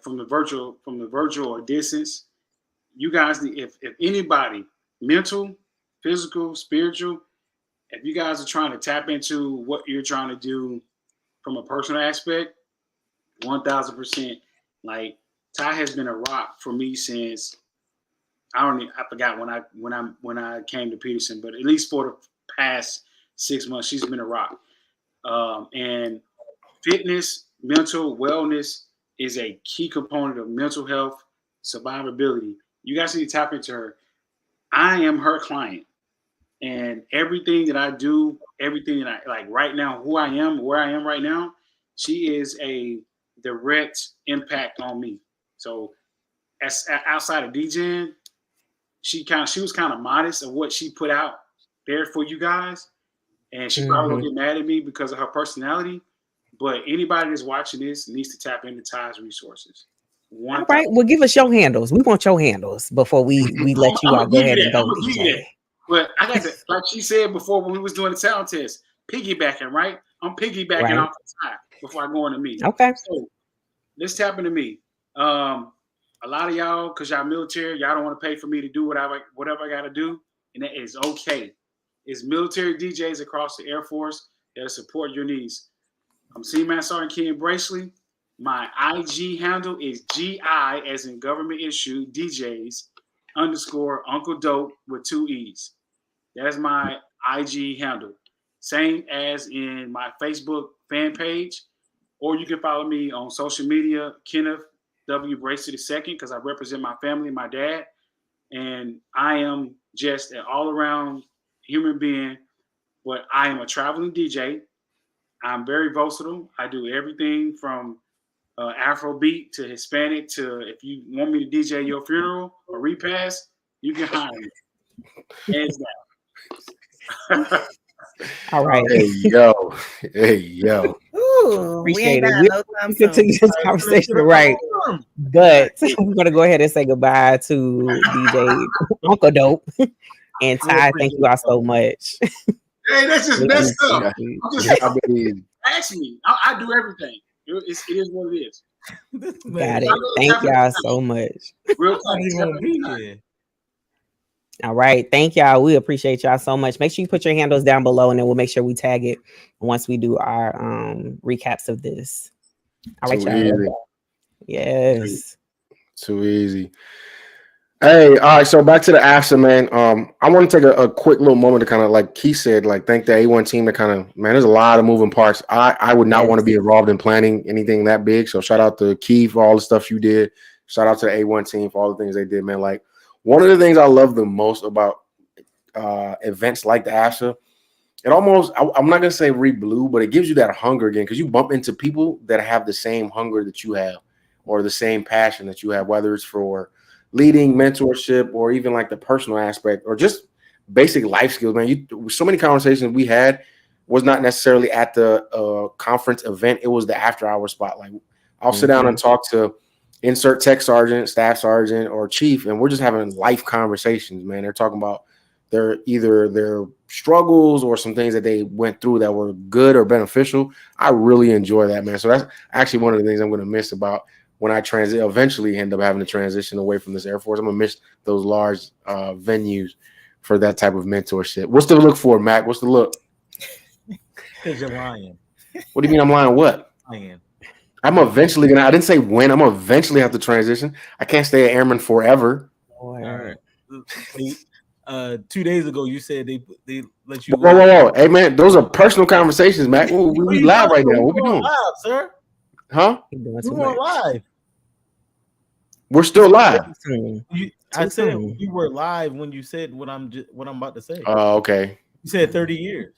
From the virtual or distance, you guys need, if anybody, mental, physical, spiritual, if you guys are trying to tap into what you're trying to do from a personal aspect, 1000%. Like, Ty has been a rock for me since I forgot when I came to Peterson, but at least for the past 6 months, she's been a rock. And fitness, mental wellness is a key component of mental health, survivability. You guys need to tap into her. I am her client, and everything that I do, everything that I like right now, who I am, where I am right now, she is a direct impact on me. So as outside of DJing, she was kind of modest of what she put out there for you guys, and she probably will get mad at me because of her personality. But anybody that's watching this needs to tap into Ty's resources. All right, well, give us your handles. We want your handles before we let you all go ahead and go, DJ. But I got to, like she said before when we was doing the sound test, piggybacking, right? I'm piggybacking off the Ty before I go into me. Okay. So let's tap into me. A lot of y'all, because y'all military, y'all don't want to pay for me to do whatever I got to do, and that is okay. It's military DJs across the Air Force that'll support your needs. I'm Seaman Sergeant Ken Braceley. My IG handle is GI as in government issue DJs _ Uncle Dope with 2 E's. That's my IG handle. Same as in my Facebook fan page, or you can follow me on social media, Kenneth W. Braceley II, because I represent my family, my dad, and I am just an all-around human being, but I am a traveling DJ. I'm very versatile. I do everything from Afrobeat to Hispanic to if you want me to DJ your funeral or repast, you can hire me. Hands down. All right. Hey yo. Ooh, Appreciate it. We'll continue this conversation, right? But we're gonna go ahead and say goodbye to DJ Uncle Dope and Ty. Thank you all so much. Hey, that's just messed up. Ask me. I do everything. It is what it is. Got it. Thank y'all so much. Real All right. Thank y'all. We appreciate y'all so much. Make sure you put your handles down below, and then we'll make sure we tag it once we do our recaps of this. All right, y'all. Yes. Too easy. Hey, all right. So back to the AFSA, man. I want to take a quick little moment to kind of, like Keith said, like thank the A1 team that kind of, man, there's a lot of moving parts. I would not want to be involved in planning anything that big. So shout out to Keith for all the stuff you did. Shout out to the A1 team for all the things they did, man. Like one of the things I love the most about events like the AFSA, it almost, I'm not going to say re-blue, but it gives you that hunger again because you bump into people that have the same hunger that you have or the same passion that you have, whether it's for leading, mentorship, or even like the personal aspect or just basic life skills, man. So many conversations we had was not necessarily at the conference event. It was the after hour spot. Like I'll sit down and talk to insert tech sergeant, staff sergeant, or chief, and we're just having life conversations, man. They're talking about either their struggles or some things that they went through that were good or beneficial. I really enjoy that, man. So that's actually one of the things I'm going to miss about when I eventually end up having to transition away from this Air Force. I'm going to miss those large venues for that type of mentorship. What's the look for, Mac? What's the look? Because you're lying. What do you mean I'm lying? What? Lying. I'm eventually going to, I didn't say when, I'm going to eventually have to transition. I can't stay an airman forever. All right. 2 days ago, you said they let you. Whoa. Hey, man, those are personal conversations, Mac. We live right now. What we doing? Live, sir. Huh? We're going live. We're still live. I said you were live when you said what I'm about to say. Oh, okay. You said 30 years.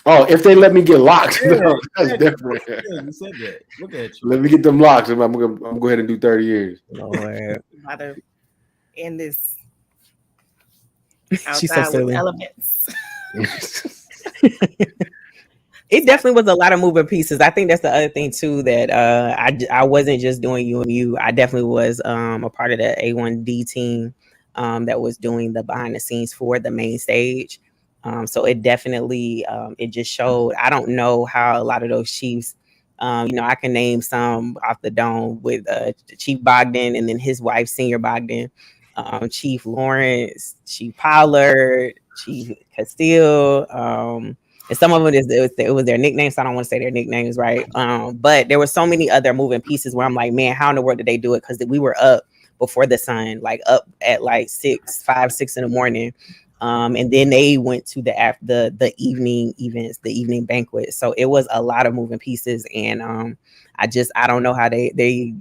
Oh, if they let me get locked, Yeah, that's different. Yeah, you said that. Look at you. Let me get them locks. I'm gonna go ahead and do 30 years. Lord. About to end this She's so outside with silly. elements. It definitely was a lot of moving pieces. I think that's the other thing too, that I wasn't just doing uMu. I definitely was a part of the A1D team that was doing the behind the scenes for the main stage. So it definitely it just showed. I don't know how a lot of those chiefs, I can name some off the dome with Chief Bogdan and then his wife, Senior Bogdan, Chief Lawrence, Chief Pollard, Chief Castile. And some of them it was their nicknames. So I don't want to say their nicknames, right? But there were so many other moving pieces where I'm like, man, how in the world did they do it? Because we were up before the sun, like up at like 5, 6 in the morning. And then they went to the evening events, the evening banquet. So it was a lot of moving pieces. And I don't know how they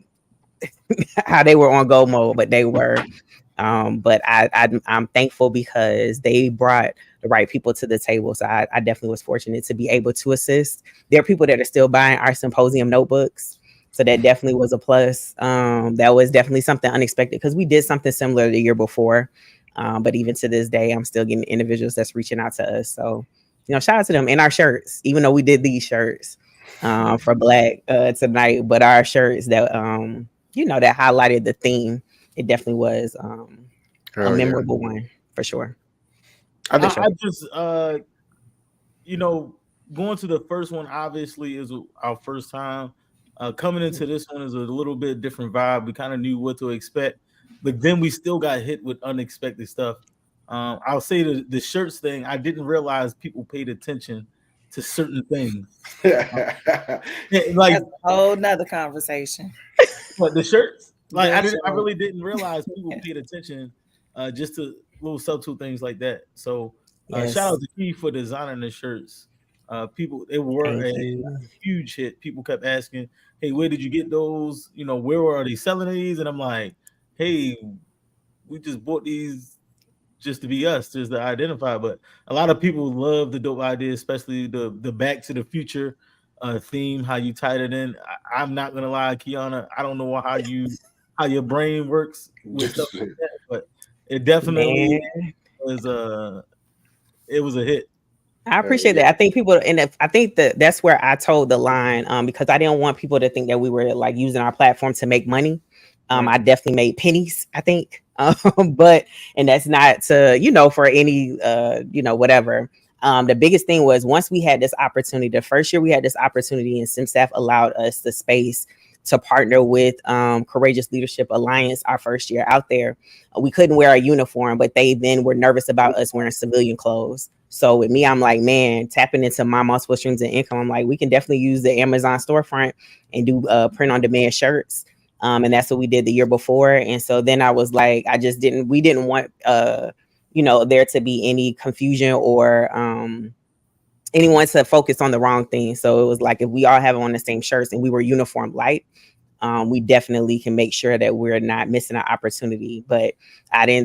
how they were on go mode, but they were. But I'm thankful because they brought the right people to the table. So I definitely was fortunate to be able to assist. There are people that are still buying our symposium notebooks. So that definitely was a plus. That was definitely something unexpected because we did something similar the year before. But even to this day, I'm still getting individuals that's reaching out to us. So, shout out to them. And our shirts, even though we did these shirts for Black tonight, but our shirts that, that highlighted the theme, it definitely was a memorable one for sure. I just, going to the first one obviously is our first time. Coming into this one is a little bit different vibe. We kind of knew what to expect, but then we still got hit with unexpected stuff. I'll say the shirts thing. I didn't realize people paid attention to certain things. Like that's a whole nother conversation. But the shirts, like I really didn't realize people paid attention just to little subtle things like that. So shout out to Key for designing the shirts. People, it were a huge hit. People kept asking, "Hey, where did you get those? Where are they selling these?" And I'm like, "Hey, we just bought these just to be us, just to identify." But a lot of people love the dope idea, especially the Back to the Future theme. How you tied it in. I'm not gonna lie, Kiana. I don't know how your brain works with stuff like that, but it definitely was a hit. I appreciate that. I think people, and I think that's where I told the line, because I didn't want people to think that we were like using our platform to make money. I definitely made pennies, I think, and that's not to, for any, whatever. The biggest thing was once we had this opportunity, the first year we had this opportunity and SimStaff allowed us the space to partner with Courageous Leadership Alliance our first year out there. We couldn't wear a uniform, but they then were nervous about us wearing civilian clothes. So with me, I'm like, man, tapping into my multiple streams of income, I'm like, we can definitely use the Amazon storefront and do print on demand shirts. And that's what we did the year before. And so then I was like, we didn't want, there to be any confusion or anyone to focus on the wrong thing. So it was like, if we all have on the same shirts and we were uniform light, we definitely can make sure that we're not missing an opportunity. But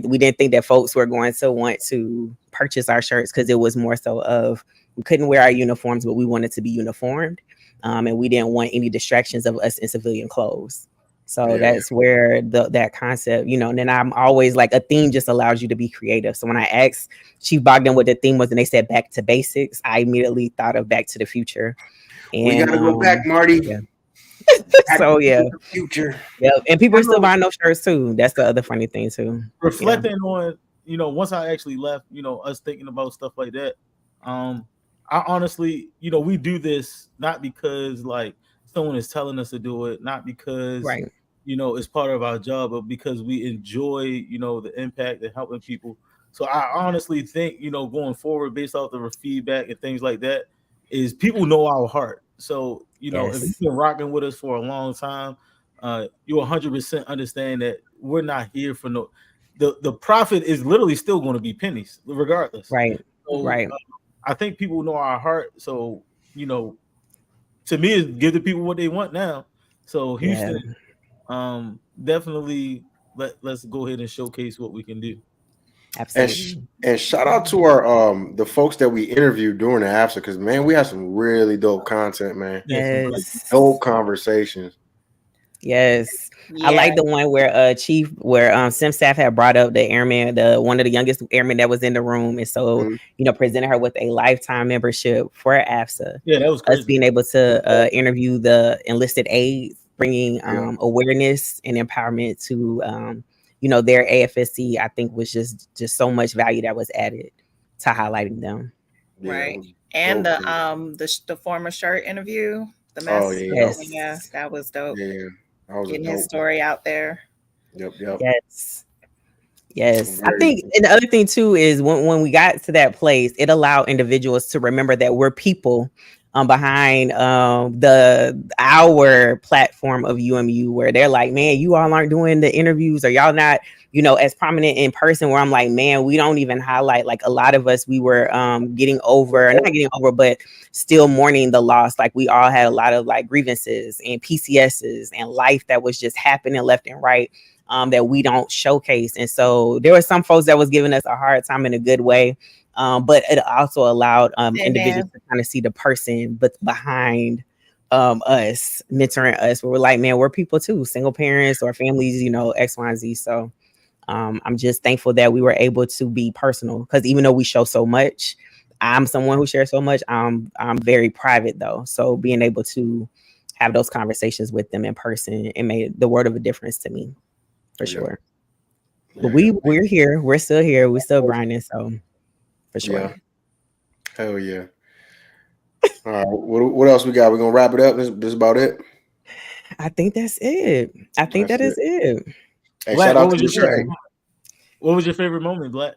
we didn't think that folks were going to want to purchase our shirts because it was more so of we couldn't wear our uniforms, but we wanted to be uniformed. And we didn't want any distractions of us in civilian clothes. So that's where that concept, and then I'm always like, a theme just allows you to be creative. So when I asked Chief Bogdan what the theme was and they said back to basics, I immediately thought of Back to the Future. And, we gotta go back, Marty. Yeah. So future. Yeah, and people are still buying those shirts too. That's the other funny thing too. Reflecting on, once I actually left, us thinking about stuff like that. I honestly, we do this not because like someone is telling us to do it, not because it's part of our job, but because we enjoy, the impact and helping people. So I honestly think, going forward, based off the feedback and things like that, is people know our heart. So, if you've been rocking with us for a long time, you 100% understand that we're not here for the profit is literally still going to be pennies regardless. Right. So, I think people know our heart. So, to me, it's give the people what they want now. So Houston, definitely let's go ahead and showcase what we can do. Absolutely. And shout out to our the folks that we interviewed during the AFSA, because man, we had some really dope content, man. Yes. Dope conversations. Yes. I like the one where SimStaff had brought up the airman, one of the youngest airmen that was in the room, and so presented her with a lifetime membership for AFSA. Yeah, that was crazy. Us being able to interview the enlisted aides, bringing awareness and empowerment to their AFSC, I think was just so much value that was added to highlighting them. Right. And the former shirt interview, the mess. That was dope. Yeah. Getting his story out there. Yep. Yes. I think, and the other thing too is when we got to that place, it allowed individuals to remember that we're people behind our platform of uMu, where they're like, man, you all aren't doing the interviews, or y'all not, as prominent in person, where I'm like, man, we don't even highlight, like a lot of us, we were not getting over, but still mourning the loss. Like we all had a lot of like grievances and PCSs and life that was just happening left and right. that we don't showcase. And so there were some folks that was giving us a hard time in a good way. But it also allowed individuals to kind of see the person but behind us, mentoring us, where we're like, man, we're people too, single parents or families, you know, X, Y, and Z. So I'm just thankful that we were able to be personal, because even though we show so much, I'm someone who shares so much. I'm very private though. So being able to have those conversations with them in person, it made the world of a difference to me, for sure. But we're here. We're still here. We're still grinding. So for sure. Yeah. Hell yeah. All right. What else we got? We're gonna wrap it up. This about it. I think that's it. I think that is it. Hey, Black, shout out to the shirt. What was your favorite moment, Black?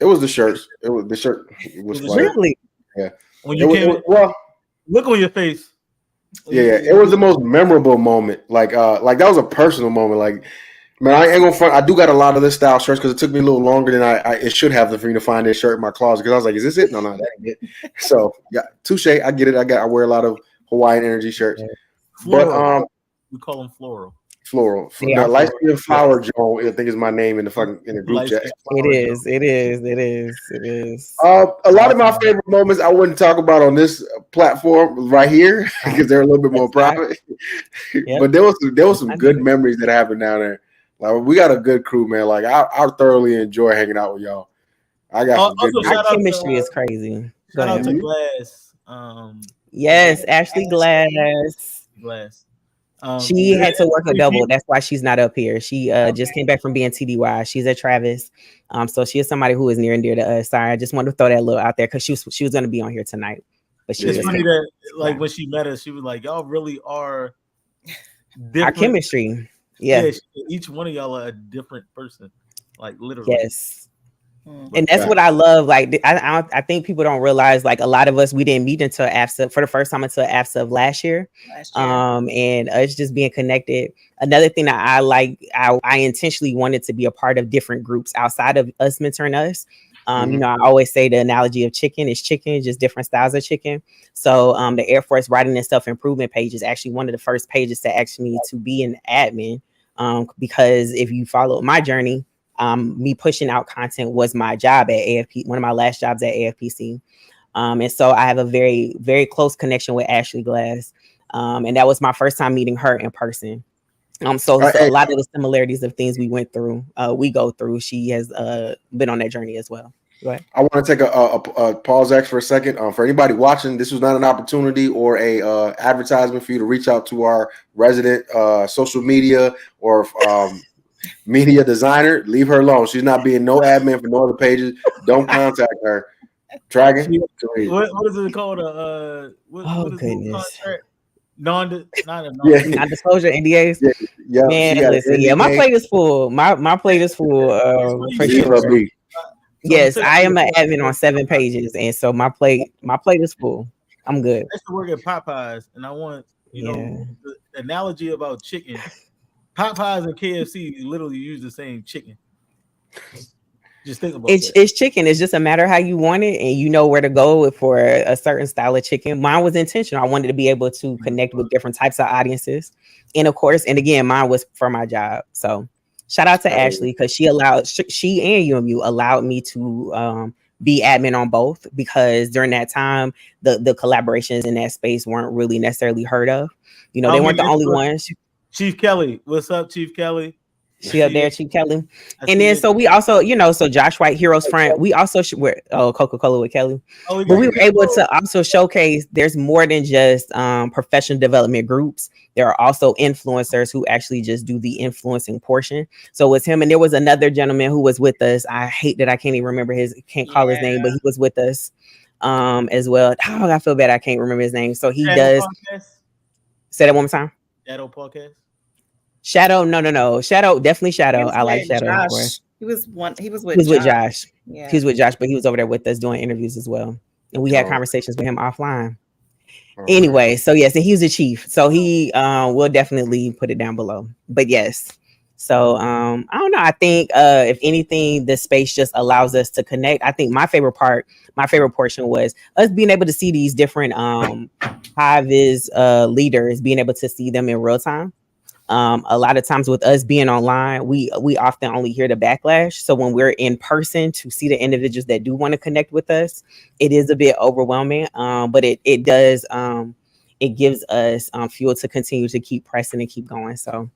It was the shirts. It was the shirt. It was really. Yeah. When you came, well, look on your face. Yeah, it was the most memorable moment. Like that was a personal moment. Like, man, I ain't gonna front. I do got a lot of this style shirts because it took me a little longer than it should have for me to find this shirt in my closet. Because I was like, is this it? No, that ain't it. So yeah, touche. I get it. I wear a lot of Hawaiian energy shirts. Floral. But we call them floral. Floral. The light skin flower Joe, I think is my name in the group chat. It is. A lot of my favorite moments I wouldn't talk about on this platform right here because they're a little bit more private. But there was some good memories that happened down there. Like, we got a good crew, man. Like, I thoroughly enjoy hanging out with y'all. I got some good. Our chemistry is crazy. Shout out to Glass. Yes, Ashley Glass. She had to work a double. That's why she's not up here. She just came back from being TDY. She's at Travis. So she is somebody who is near and dear to us. Sorry, I just wanted to throw that little out there because she was going to be on here tonight. But it's funny that like when she met us, she was like, "Y'all really are different." Our chemistry. Yeah, each one of y'all are a different person. Like literally. Yes. And that's what I love. Like, I think people don't realize, like, a lot of us, we didn't meet until AFSA for the first time until AFSA of last year. And us just being connected. Another thing that I like, I intentionally wanted to be a part of different groups outside of us mentoring us. You know, I always say the analogy of chicken is chicken, just different styles of chicken. So the Air Force writing and self-improvement page is actually one of the first pages to actually to be an admin. Because if you follow my journey, me pushing out content was my job at AFP, one of my last jobs at AFPC. And so I have a very, very close connection with Ashley Glass. And that was my first time meeting her in person. So a lot of the similarities of things we went through, we go through. She has been on that journey as well. Go ahead. I want to take a pause X for a second. For anybody watching, this was not an opportunity or a advertisement for you to reach out to our resident social media or media designer. Leave her alone. She's not being no admin for no other pages. Don't contact her. Dragon. What is it called? What is goodness. Non-disclosure NDAs. Yeah. Man, listen, my plate is full. My plate is full. For sure. Yes, I am an admin on 7 pages, and so my plate is full. I'm good. I used to work at Popeyes, and I want know the analogy about chicken. Popeyes and KFC literally use the same chicken. Just think about it. It's chicken. It's just a matter of how you want it, and you know where to go for a certain style of chicken. Mine was intentional. I wanted to be able to connect with different types of audiences, and of course, and again, mine was for my job. So shout out to Ashley because she and uMu allowed me to be admin on both, because during that time the collaborations in that space weren't really necessarily heard of. You know, they weren't the only ones. Chief Kelly, what's up, Chief Kelly? She up there, Chief Kelly. And then so we also, so Josh White, Heroes Front, we also wear Coca-Cola with Kelly. But we were able to also showcase there's more than just professional development groups. There are also influencers who actually just do the influencing portion. So it was him, and there was another gentleman who was with us. I hate that I can't even remember can't call his name, but he was with us as well. Oh, I feel bad I can't remember his name. So he does. Say that one more time. Shadow Podcast. Shadow, no. Shadow, definitely Shadow. I like Shadow. Josh. Of course. He was with Josh. Yeah. He was with Josh, but he was over there with us doing interviews as well. And we had conversations with him offline. Anyway, so yes, and he was a chief. So he will definitely put it down below. But yes. So I don't know. I think if anything, the space just allows us to connect. I think my favorite portion was us being able to see these different high-vis leaders, being able to see them in real time. A lot of times with us being online, we often only hear the backlash. So when we're in person to see the individuals that do want to connect with us, it is a bit overwhelming. But it does it gives us fuel to continue to keep pressing and keep going. So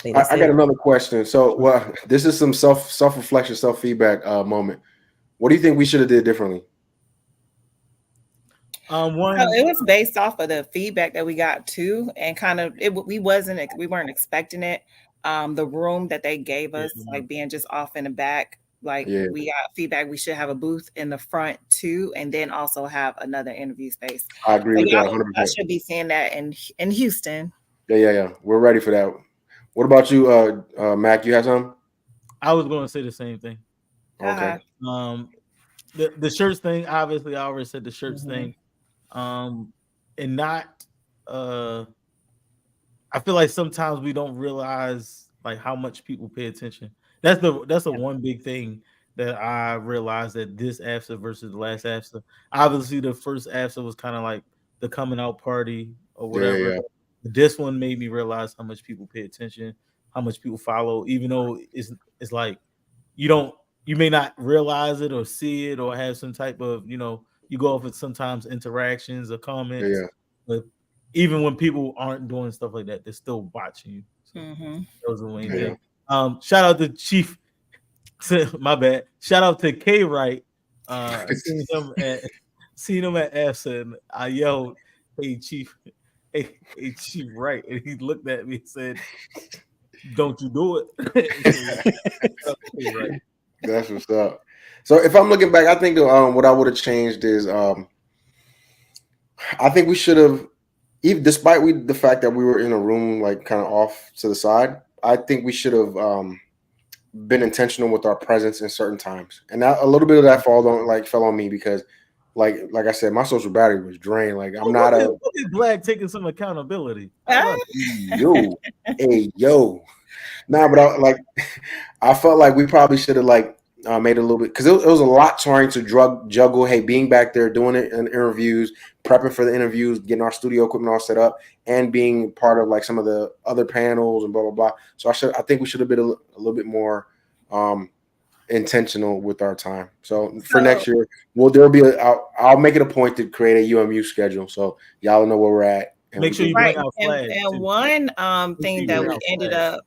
I got another question. So well, this is some self-reflection, self-feedback moment. What do you think we should have did differently? It was based off of the feedback that we got too, and kind of we weren't expecting it. The room that they gave us, like being just off in the back, like we got feedback we should have a booth in the front too, and then also have another interview space. I agree with that 100%. I should be seeing that in Houston. Yeah. We're ready for that. What about you, Mac? You have something? I was going to say the same thing. Okay. The shirts thing, obviously, I already said the shirts thing. And not I feel like sometimes we don't realize like how much people pay attention. That's a one big thing that I realized that this AFSA versus the last AFSA. Obviously, the first AFSA was kind of like the coming out party or whatever. Yeah. This one made me realize how much people pay attention, how much people follow, even though it's like you may not realize it or see it or have some type of, you go off with sometimes interactions or comments, but even when people aren't doing stuff like that, they're still watching you. So that was the main thing. Shout out to Chief. My bad. Shout out to K Wright. Seen him at AFSA, and I yelled, "Hey Chief, hey Chief Wright," and he looked at me and said, "Don't you do it." That's what's up. So if I'm looking back, I think what I would have changed is I think we should have, even despite the fact that we were in a room like kind of off to the side, I think we should have been intentional with our presence in certain times. And that, a little bit of that fell on me because like I said, my social battery was drained. Like I'm not look at Black taking some accountability. Yo. Nah, but I felt like we probably should have made a little bit, because it was a lot trying to juggle. Hey, being back there, doing it in interviews, prepping for the interviews, getting our studio equipment all set up, and being part of like some of the other panels and blah blah blah. So I think we should have been a little bit more intentional with our time. So for next year, I'll make it a point to create a uMu schedule so y'all know where we're at. Make sure you bring out flags. And one thing that we ended up.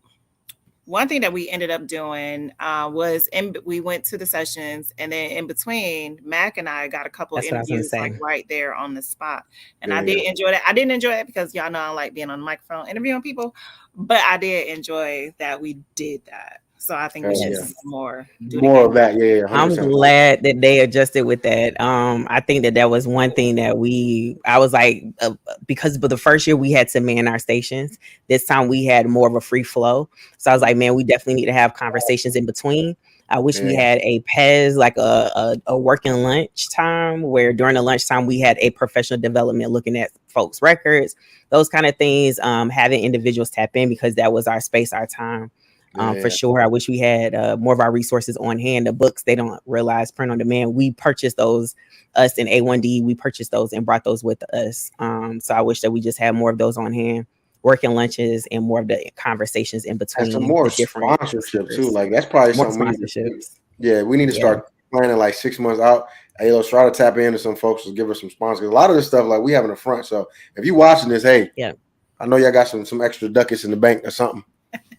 One thing that we ended up doing was we went to the sessions, and then in between, Mac and I got a couple of interviews like right there on the spot. And I did enjoy that. I didn't enjoy it because y'all know I like being on the microphone interviewing people, but I did enjoy that we did that. So I think we should do more of that. Yeah. 100%. I'm glad that they adjusted with that. I think that was one thing that I was like, because for the first year we had to man our stations. This time we had more of a free flow. So I was like, man, we definitely need to have conversations in between. I wish we had a PEZ, like a working lunch time, where during the lunchtime we had a professional development looking at folks' records, those kind of things, having individuals tap in, because that was our space, our time. For sure. I wish we had more of our resources on hand. The books, they don't realize print on demand. We purchased those, us in A1D, we purchased those and brought those with us. So I wish that we just had more of those on hand, working lunches, and more of the conversations in between. And some more sponsorship too. Like that's probably more something sponsorships. We need to start planning like 6 months out. Hey, let's try to tap into some folks to give us some sponsors. A lot of this stuff like we have in the front. So if you watching this, hey, I know y'all got some extra ducats in the bank or something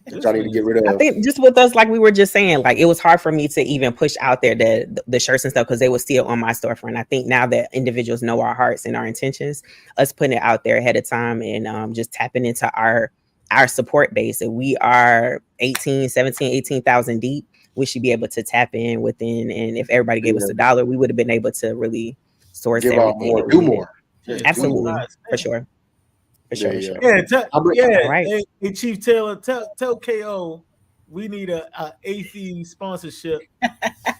that y'all need to get rid of. I think just with us, like we were just saying, like it was hard for me to even push out there the shirts and stuff because they were still on my storefront. I think now that individuals know our hearts and our intentions, us putting it out there ahead of time and just tapping into our support base. If we are 18,000 deep, we should be able to tap in within. And if everybody gave us $1, we would have been able to really source give everything. More, do more. Absolutely, for sure. Hey, Chief Taylor, tell KO we need a AFSA sponsorship.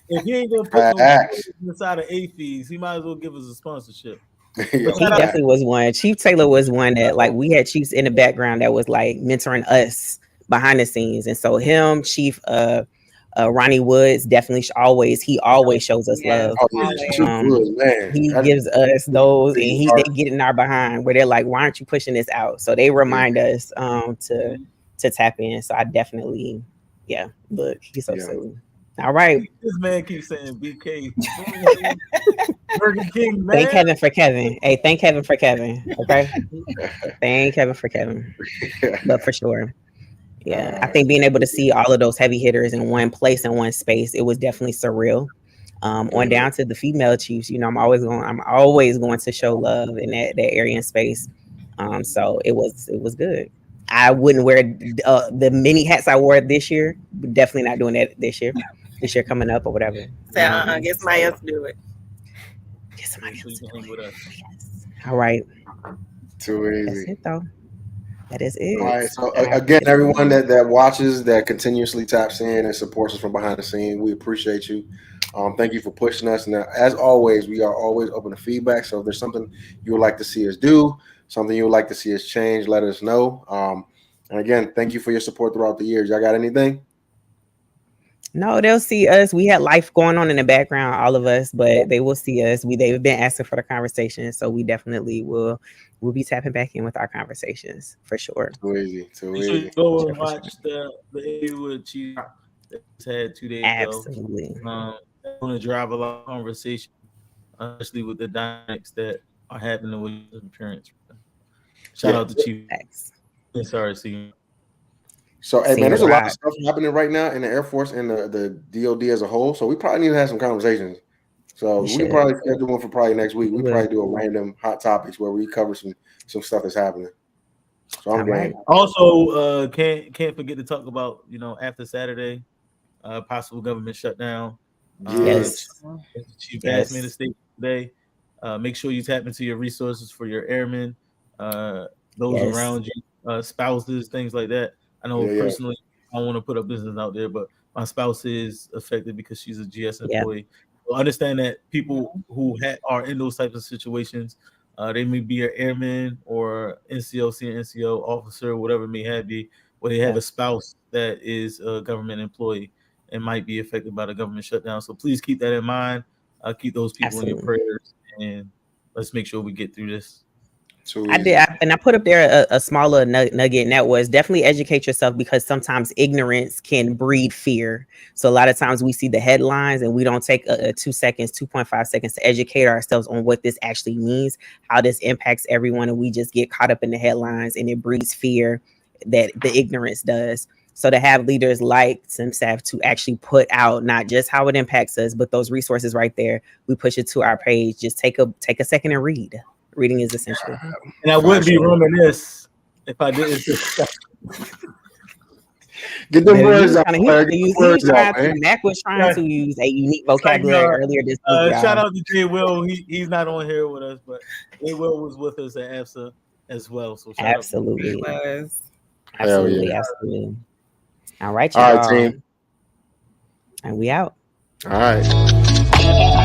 If he ain't gonna put no inside of AFSA, he might as well give us a sponsorship. He definitely was one. Chief Taylor was one that like we had chiefs in the background that was like mentoring us behind the scenes, and so him, Chief Ronnie Woods, definitely he always shows us love. He gives us those, and they get in our behind where they're like, why aren't you pushing this out? So they remind us to to tap in. So I definitely, look, he's so silly. All right. This man keeps saying BK. Burger King, man. Thank heaven for Kevin. Hey, thank heaven for Kevin. Okay. Thank heaven for Kevin. But for sure. Yeah. I think being able to see all of those heavy hitters in one place, in one space, it was definitely surreal. On down to the female chiefs, you know, I'm always going to show love in that area and space. So it was good. I wouldn't wear the many hats I wore this year. Definitely not doing that this year. This year coming up or whatever. So get somebody else to do it. Get somebody else to do it. With us. Yes. All right. Too easy. That's it though. That is it. All right. So again, everyone that watches, that continuously taps in and supports us from behind the scene, we appreciate you. Thank you for pushing us. And as always, we are always open to feedback. So if there's something you would like to see us do, something you would like to see us change, let us know. And again, thank you for your support throughout the years. Y'all got anything? No, they'll see us. We had life going on in the background, all of us, but they will see us. They've been asking for the conversation, so we definitely will be tapping back in with our conversations for sure. Too easy. You should go and watch the A Chief that's had 2 days ago. Absolutely. I'm going to drive a lot of conversation, especially with the dynamics that are happening with his appearance. Shout out to Chief. Thanks. Sorry to see you. So, hey, man, there's a lot of stuff happening right now in the Air Force and the DOD as a whole. So we probably need to have some conversations. So we can probably schedule one for probably next week. We probably do a random hot topics where we cover some stuff that's happening. So I'm game. Also, can't forget to talk about, you know, after Saturday, possible government shutdown. Yes. Chief asked me to stay today. Make sure you tap into your resources for your airmen, those around you, spouses, things like that. I know personally, I don't want to put a business out there, but my spouse is affected because she's a GS employee. So understand that people who are in those types of situations, they may be an airman or NCO, senior NCO officer, whatever it may have be, where they have a spouse that is a government employee and might be affected by the government shutdown. So please keep that in mind. Keep those people in your prayers, and let's make sure we get through this. I did, and I put up there a smaller nugget, and that was definitely educate yourself, because sometimes ignorance can breed fear. So a lot of times we see the headlines and we don't take 2.5 seconds to educate ourselves on what this actually means, how this impacts everyone, and we just get caught up in the headlines, and it breeds fear that the ignorance does. So to have leaders like SimSAF to actually put out not just how it impacts us, but those resources right there, we push it to our page. Just take a second and read. Reading is essential. And I wouldn't be reminiscent if I didn't. Get the words out. Mac was trying to use a unique vocabulary earlier this week. Shout out to Jay Will. He's not on here with us, but Jay Will was with us at AFSA as well. So absolutely. Absolutely. All right, y'all. All right, team. And we out. All right.